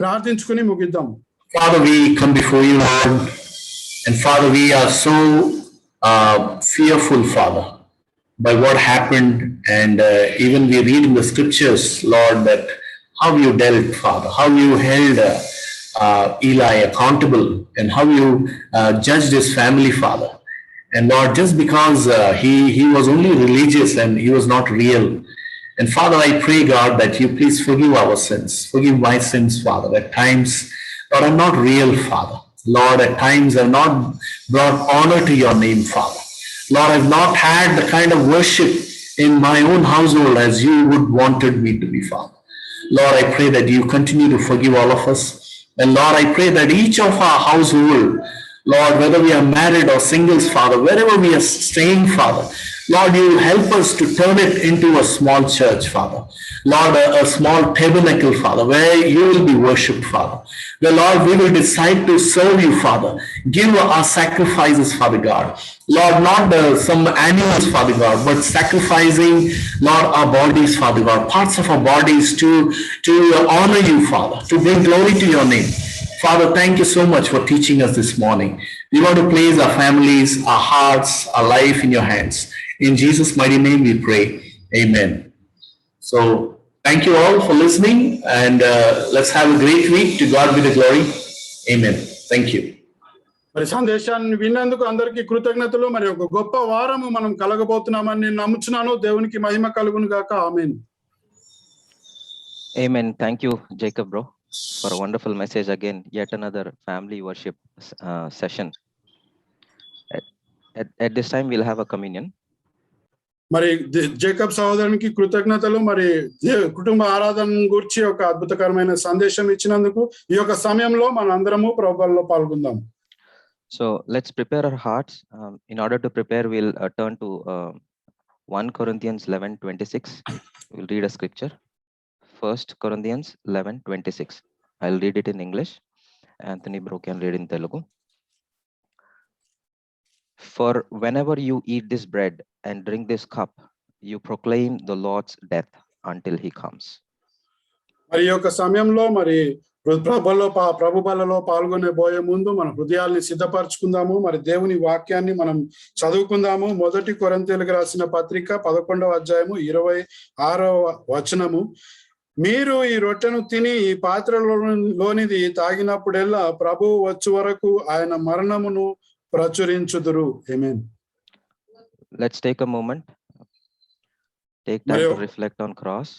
ప్రార్థించుకుని ముగిద్దాము. Father, we come before you, Lord, and Father, we are so fearful, Father, by what happened, and even we read in the scriptures, Lord, that how you dealt, Father, how you held Eli accountable, and how you judged his family, Father. And Lord, just because he was only religious and he was not real. And Father, I pray, God, that you please forgive our sins, forgive my sins, Father. At times, Lord, I'm not real, Father. Lord, at times I've not brought honor to your name, Father. Lord, I've not had the kind of worship in my own household as you would wanted me to be, Father. Lord, I pray that you continue to forgive all of us. And Lord, I pray that each of our household, Lord, whether we are married or singles, Father, wherever we are staying, Father, Lord, you help us to turn it into a small church, Father. Lord, a small tabernacle, Father, where you will be worshipped, Father. Where, Lord, we will decide to serve you, Father. Give our sacrifices, Father God. Lord, not some animals, Father God, but sacrificing, Lord, our bodies, Father God, parts of our bodies to honor you, Father, to bring glory to your name. Father, thank you so much for teaching us this morning. We want to place our families, our hearts, our life in your hands. In Jesus' mighty name we pray. Amen. So, thank you all for listening, and let's have a great week. To God be the glory. Amen. Thank you. మరి సందేశాన్ని విన్నందుకు అందరికీ కృతజ్ఞతలు. మరి ఒక గొప్ప వారము మనం కలగబోతున్నామని నేను నమ్ముచున్నాను. దేవునికి మహిమ కలుగును గాక. ఆమేన్. Amen. Thank you, Jacob, bro, for a wonderful message again. Yet another family worship session. At this time, we'll have a communion. మరి జేకబ్ సహోదరునికి కృతజ్ఞతలు. మరి కుటుంబ ఆరాధన గురించి ఒక అద్భుతకరమైన సందేశం ఇచ్చినందుకు ఈ యొక్క సమయంలో మనందరము ప్రభువులో పాల్గొందాం. So let's prepare our hearts. In order to prepare, we'll turn to 1 Corinthians 11:26. We'll read a scripture. 1 Corinthians 11:26. I'll read it in English. Anthony bro can read in Telugu. For whenever you eat this bread and drink this cup, you proclaim the Lord's death until he comes. మరి ఈ యొక్క సమయంలో మరి ప్రభు బలలో పాల్గొనే పోయే ముందు మన హృదయాల్ని సిద్ధపరచుకుందాము. మరి దేవుని వాక్యాన్ని మనం చదువుకుందాము. 1 కొరింథీయులకు రాసిన పత్రిక 11వ అధ్యాయము 26వ వచనము. మీరు ఈ రొట్టెను తిని ఈ పాత్రలోనిది తాగినప్పుడెల్లా ప్రభువు వచ్చు వరకు ఆయన మరణమును ప్రచురించుదురు. ఆమేన్. Let's take a moment. Take time to reflect on cross.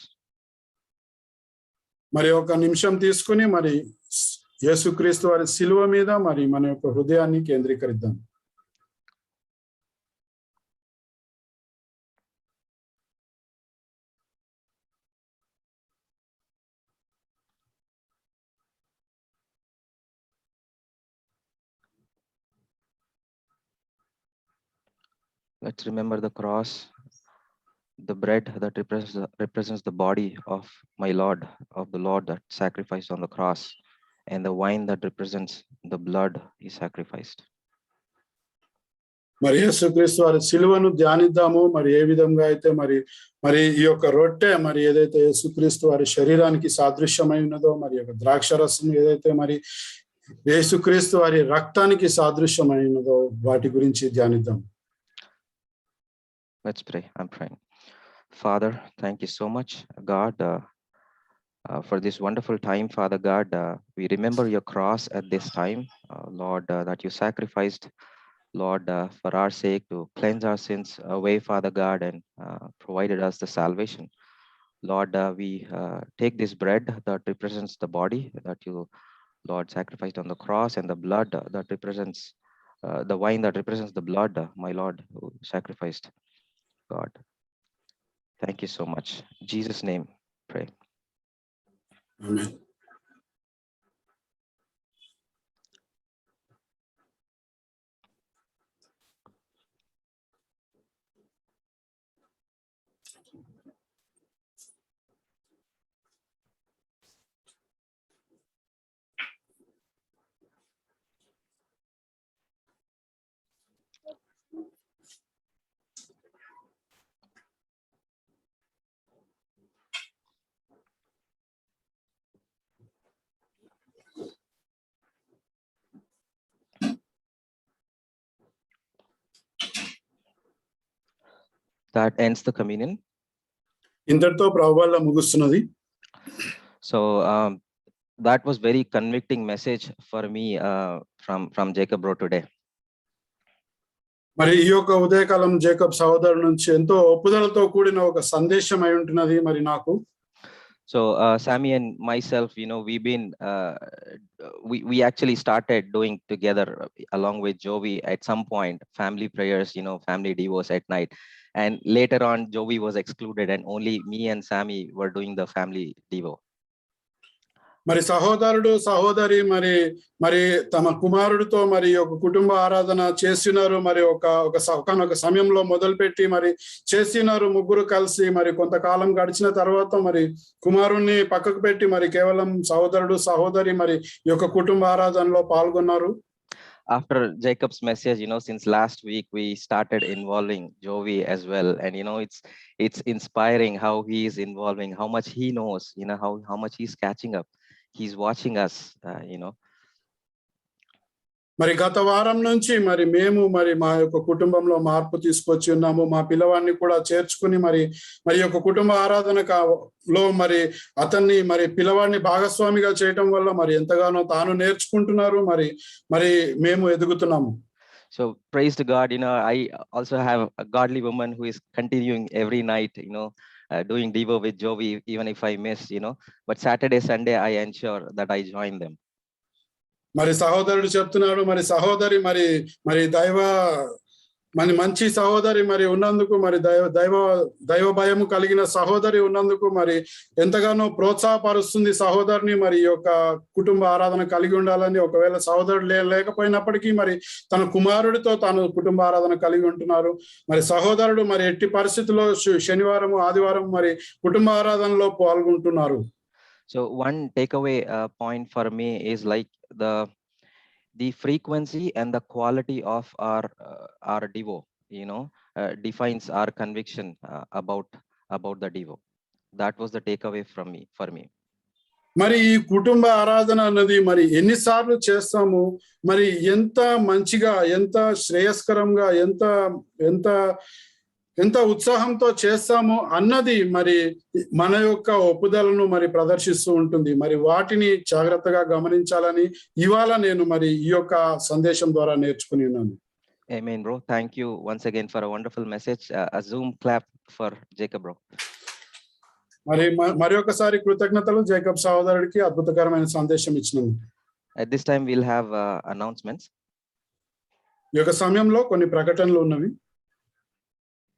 మరి ఒక నిమిషం తీసుకుని మరి యేసుక్రీస్తు వారి శిలువ మీద మరి మన యొక్క హృదయాన్ని కేంద్రీకరిద్దాం. Let's remember the cross, the bread that represents the body of my Lord, of the Lord that sacrificed on the cross, and the wine that represents the blood he sacrificed. మరి యేసుక్రీస్తు వారి శిలువను ధ్యానిద్దాము. మరి ఏ విధంగా అయితే మరి ఈ యొక్క రొట్టె మరి ఏదైతే యేసుక్రీస్తు వారి శరీరానికి సాదృశ్యమై ఉన్నదో, మరి యొక్క ద్రాక్షరసం ఏదైతే మరి యేసుక్రీస్తు వారి రక్తానికి సాదృశ్యమై ఉన్నదో వాటి గురించి ధ్యానిద్దాం. Let's pray. I'm praying. Father, thank you so much, God, for this wonderful time, Father God. We remember your cross at this time, Lord, that you sacrificed, Lord, for our sake, to cleanse our sins away, Father God, and provided us the salvation. Lord, we take this bread that represents the body that you, Lord, sacrificed on the cross, and the blood that represents the wine that represents the blood, my Lord, who sacrificed. God, thank you so much. In Jesus' name, pray. Amen. That ends the communion. ఇంతటితో ప్రభువల్ల ముగుస్తున్నది. So that was very convicting message for me from Jacob bro today. మరి ఈ యొక్క ఉదయకాలం Jacob సహోదరు నుంచి ఎంతో ఒప్పుదలతో కూడిన ఒక సందేశం అయి ఉంటున్నది మరి నాకు. So Sammy and myself, you know, we've been we actually started doing together along with Jovi at some point family prayers, you know, family devos at night, and later on Jovi was excluded and only me and Sammy were doing the family devo. మరి సహోదరుడు సహోదరి మరి మరి తమ కుమారుడితో మరి ఒక కుటుంబ ఆరాధన చేస్తున్నారు. మరి ఒక సమయంలో మొదలుపెట్టి మరి చేస్తున్నారు ముగ్గురు కలిసి. మరి కొంతకాలం గడిచిన తర్వాత మరి కుమారుణ్ణి పక్కకు పెట్టి మరి కేవలం సహోదరుడు సహోదరి మరి ఈ యొక్క కుటుంబ ఆరాధనలో పాల్గొన్నారు. After Jacob's message, you know, since last week we started involving Jovi as well, and you know, it's inspiring how he is involving, how much he knows, you know, how much he's catching up. He's watching us, you know. మరి గత వారం నుంచి మరి మేము మరి మా యొక్క కుటుంబంలో మార్పు తీసుకొచ్చి ఉన్నాము. మా పిల్లవాడిని కూడా చేర్చుకుని మరి యొక్క కుటుంబ ఆరాధనలో మరి అతన్ని మరి పిల్లవాడిని భాగస్వామిగా చేయటం వల్ల మరి ఎంతగానో తాను నేర్చుకుంటున్నారు. మరి మేము ఎదుగుతున్నాము. So praise to God, you know, I also have a godly woman who is continuing every night, you know, doing Devo with Jovi, even if I miss, you know, but Saturday, Sunday, I ensure that I join them. మరి సహోదరుడు చెప్తున్నాడు మరి సహోదరి మరి మంచి సహోదరి మరి ఉన్నందుకు మరి దైవ భయము కలిగిన సహోదరి ఉన్నందుకు మరి ఎంతగానో ప్రోత్సాహపరుస్తుంది సహోదరిని మరి ఈ యొక్క కుటుంబ ఆరాధన కలిగి ఉండాలని. ఒకవేళ సహోదరుడు లేకపోయినప్పటికీ మరి తన కుమారుడితో తాను కుటుంబ ఆరాధన కలిగి ఉంటున్నారు. మరి సహోదరుడు మరి ఎట్టి పరిస్థితుల్లో శనివారం ఆదివారం మరి కుటుంబ ఆరాధనలో పాల్గొంటున్నారు. So one takeaway point for me is like the frequency and the quality of our devo, you know, defines our conviction about the devo. That was the takeaway for me. మరి ఈ కుటుంబ ఆరాధన అన్నది మరి ఎన్నిసార్లు చేస్తాము, మరి ఎంత మంచిగా ఎంత శ్రేయస్కరంగా ఎంత ఉత్సాహంతో చేస్తాము అన్నది మరి మన యొక్క ఒప్పుదలను మరి ప్రదర్శిస్తూ ఉంటుంది. మరి వాటిని జాగ్రత్తగా గమనించాలని ఇవాళ నేను మరి ఈ యొక్క సందేశం ద్వారా నేర్చుకుని ఉన్నాను. Amen, bro. Thank you once again for a wonderful message. A Zoom clap for Jacob, bro. మరి ఒకసారి కృతజ్ఞతలు జేకబ్ సహోదరుడికి అద్భుతకరమైన సందేశం ఇచ్చినందుకు. At this time we'll have announcements. ఈ యొక్క సమయంలో కొన్ని ప్రకటనలు ఉన్నవి.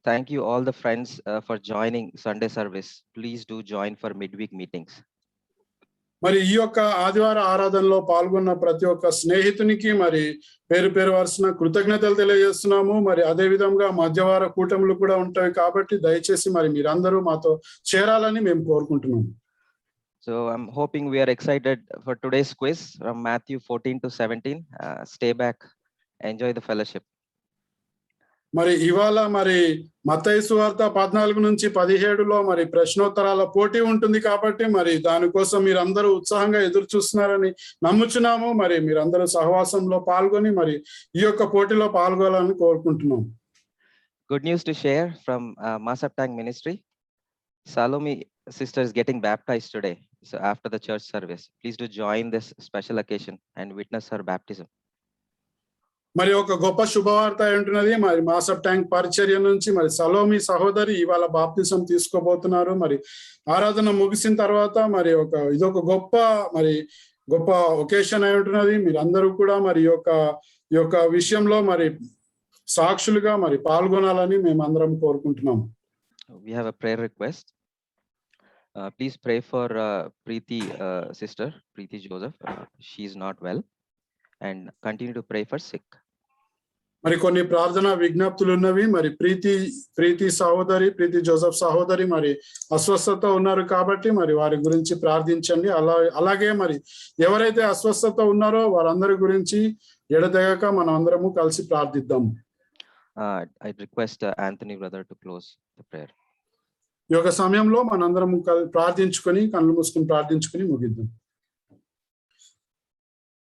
Thank you all the friends for joining Sunday service. Please do join for midweek meetings. మరి ఈ యొక్క ఆదివార ఆరాధనలో పాల్గొన్న ప్రతి ఒక్క స్నేహితునికి మరి పేరు వరుసన కృతజ్ఞతలు తెలియజేస్తున్నాము. మరి అదే విధంగా మధ్యవార కూటములు కూడా ఉంటాయి కాబట్టి దయచేసి మరి మీరందరూ మాతో చేరాలని మేము కోరుకుంటున్నాము. So I'm hoping we are excited for today's quiz from Matthew 14 to 17. Stay back, enjoy the fellowship. మరి ఇవాళ మరి మత్తయి సువార్త 14 నుంచి 17లో మరి ప్రశ్నోత్తరాల పోటీ ఉంటుంది కాబట్టి మరి దానికోసం మీరందరూ ఉత్సాహంగా ఎదురు చూస్తున్నారని నమ్ముచున్నాము. మరి మీరందరూ సహవాసంలో పాల్గొని మరి ఈ యొక్క పోటీలో పాల్గొనాలని కోరుకుంటున్నాం. Good news to share from Masaptang Ministry. Salome sister is getting baptized today. So after the church service, please do join this special occasion and witness her baptism. మరి ఒక గొప్ప శుభవార్త ఉంటున్నది. మరి మాసప్ ట్యాంక్ పరిచర్య నుంచి మరి సలోమి సహోదరి ఇవాళ బాప్తిసం తీసుకోబోతున్నారు. మరి ఆరాధన ముగిసిన తర్వాత మరి ఇదొక గొప్ప ఒకేషన్ అయి ఉంటున్నది. మీరు అందరూ కూడా మరి ఈ యొక్క విషయంలో మరి సాక్షులుగా మరి పాల్గొనాలని మేము అందరం కోరుకుంటున్నాం. We have a prayer request. Please pray for Preeti sister, Preeti Joseph. She is not well, and continue to pray for sick. మరి కొన్ని ప్రార్థన విజ్ఞప్తులు ఉన్నవి. మరి ప్రీతి సహోదరి, ప్రీతి జోసెఫ్ సహోదరి మరి అస్వస్థత ఉన్నారు కాబట్టి మరి వారి గురించి ప్రార్థించండి. అలాగే మరి ఎవరైతే అస్వస్థత ఉన్నారో వారందరి గురించి ఎడతెగక మనం అందరము కలిసి ప్రార్థిద్దాం. I request Anthony brother to close the prayer. ఈ యొక్క సమయంలో మనందరము ప్రార్థించుకొని కళ్ళు మూసుకొని ప్రార్థించుకొని ముగిద్దాం.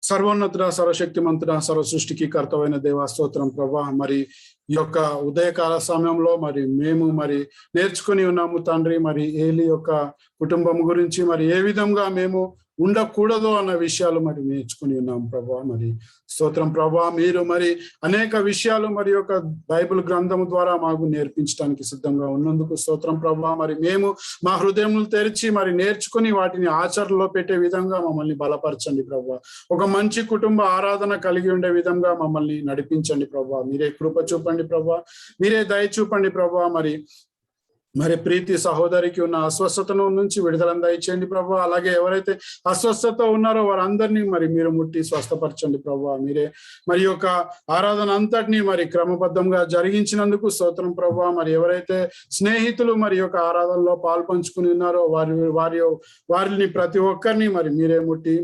సర్వోన్నతుడ, సర్వశక్తిమంతుడ, సర్వ సృష్టికి కర్తవైన దేవా స్తోత్రం ప్రభా. మరి ఈ యొక్క ఉదయకాల సమయంలో మరి మేము మరి నేర్చుకుని ఉన్నాము తండ్రి. మరి ఏలి యొక్క కుటుంబం గురించి మరి ఏ విధంగా మేము ఉండకూడదు అన్న విషయాలు మరి నేర్చుకుని ఉన్నాం ప్రభా. మరి స్తోత్రం ప్రభా. మీరు మరి అనేక విషయాలు మరి యొక్క బైబిల్ గ్రంథం ద్వారా మాకు నేర్పించడానికి సిద్ధంగా ఉన్నందుకు స్తోత్రం ప్రభా. మరి మేము మా హృదయములు తెరిచి మరి నేర్చుకుని వాటిని ఆచరణలో పెట్టే విధంగా మమ్మల్ని బలపరచండి ప్రభా. ఒక మంచి కుటుంబ ఆరాధన కలిగి ఉండే విధంగా మమ్మల్ని నడిపించండి ప్రభా. మీరే కృప చూపండి ప్రభా, మీరే దయ చూపండి ప్రభా. మరి ప్రీతి సహోదరికి ఉన్న అస్వస్థతను నుంచి విడుదలను దయచేయండి ప్రభా. అలాగే ఎవరైతే అస్వస్థత ఉన్నారో వారందరినీ మరి మీరు ముట్టి స్వస్థపరచండి ప్రభా. మీరే మరి యొక్క ఆరాధన అంతటినీ మరి క్రమబద్ధంగా జరిగించినందుకు స్తోత్రం ప్రభా. మరి ఎవరైతే స్నేహితులు మరి యొక్క ఆరాధనలో పాల్పంచుకుని ఉన్నారో వారిని ప్రతి ఒక్కరిని మరి మీరే ముట్టి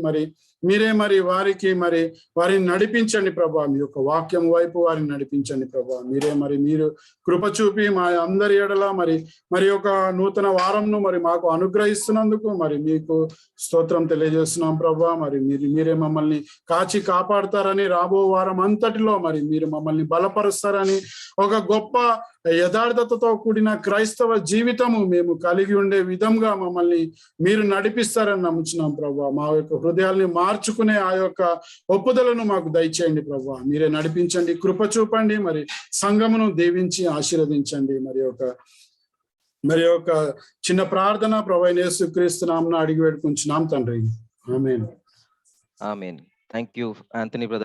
మీరే మరి వారిని నడిపించండి ప్రభా. మీ యొక్క వాక్యం వైపు వారిని నడిపించండి ప్రభా. మీరు కృప చూపి మా అందరి ఎడల మరి యొక్క నూతన వారంను మరి మాకు అనుగ్రహిస్తున్నందుకు మరి మీకు స్తోత్రం తెలియజేస్తున్నాం ప్రభా. మరి మీరే మమ్మల్ని కాచి కాపాడతారని, రాబో వారం అంతటిలో మరి మీరు మమ్మల్ని బలపరుస్తారని, ఒక గొప్ప యథార్థతతో కూడిన క్రైస్తవ జీవితము మేము కలిగి ఉండే విధంగా మమ్మల్ని మీరు నడిపిస్తారని నమ్ముచున్నాం ప్రభా. మా యొక్క హృదయాల్ని మార్చుకునే ఆ యొక్క ఒప్పుదలను మాకు దయచేయండి ప్రభా. మీరే నడిపించండి, కృప చూపండి. మరి సంఘమును దీవించి ఆశీర్వదించండి. మరి యొక్క చిన్న ప్రార్థన ప్రభువైన యేసుక్రీస్తు నామమున అడిగి వేడుకుంటున్నాం తండ్రి. ఆమేన్. Amen. Thank you, Anthony brother.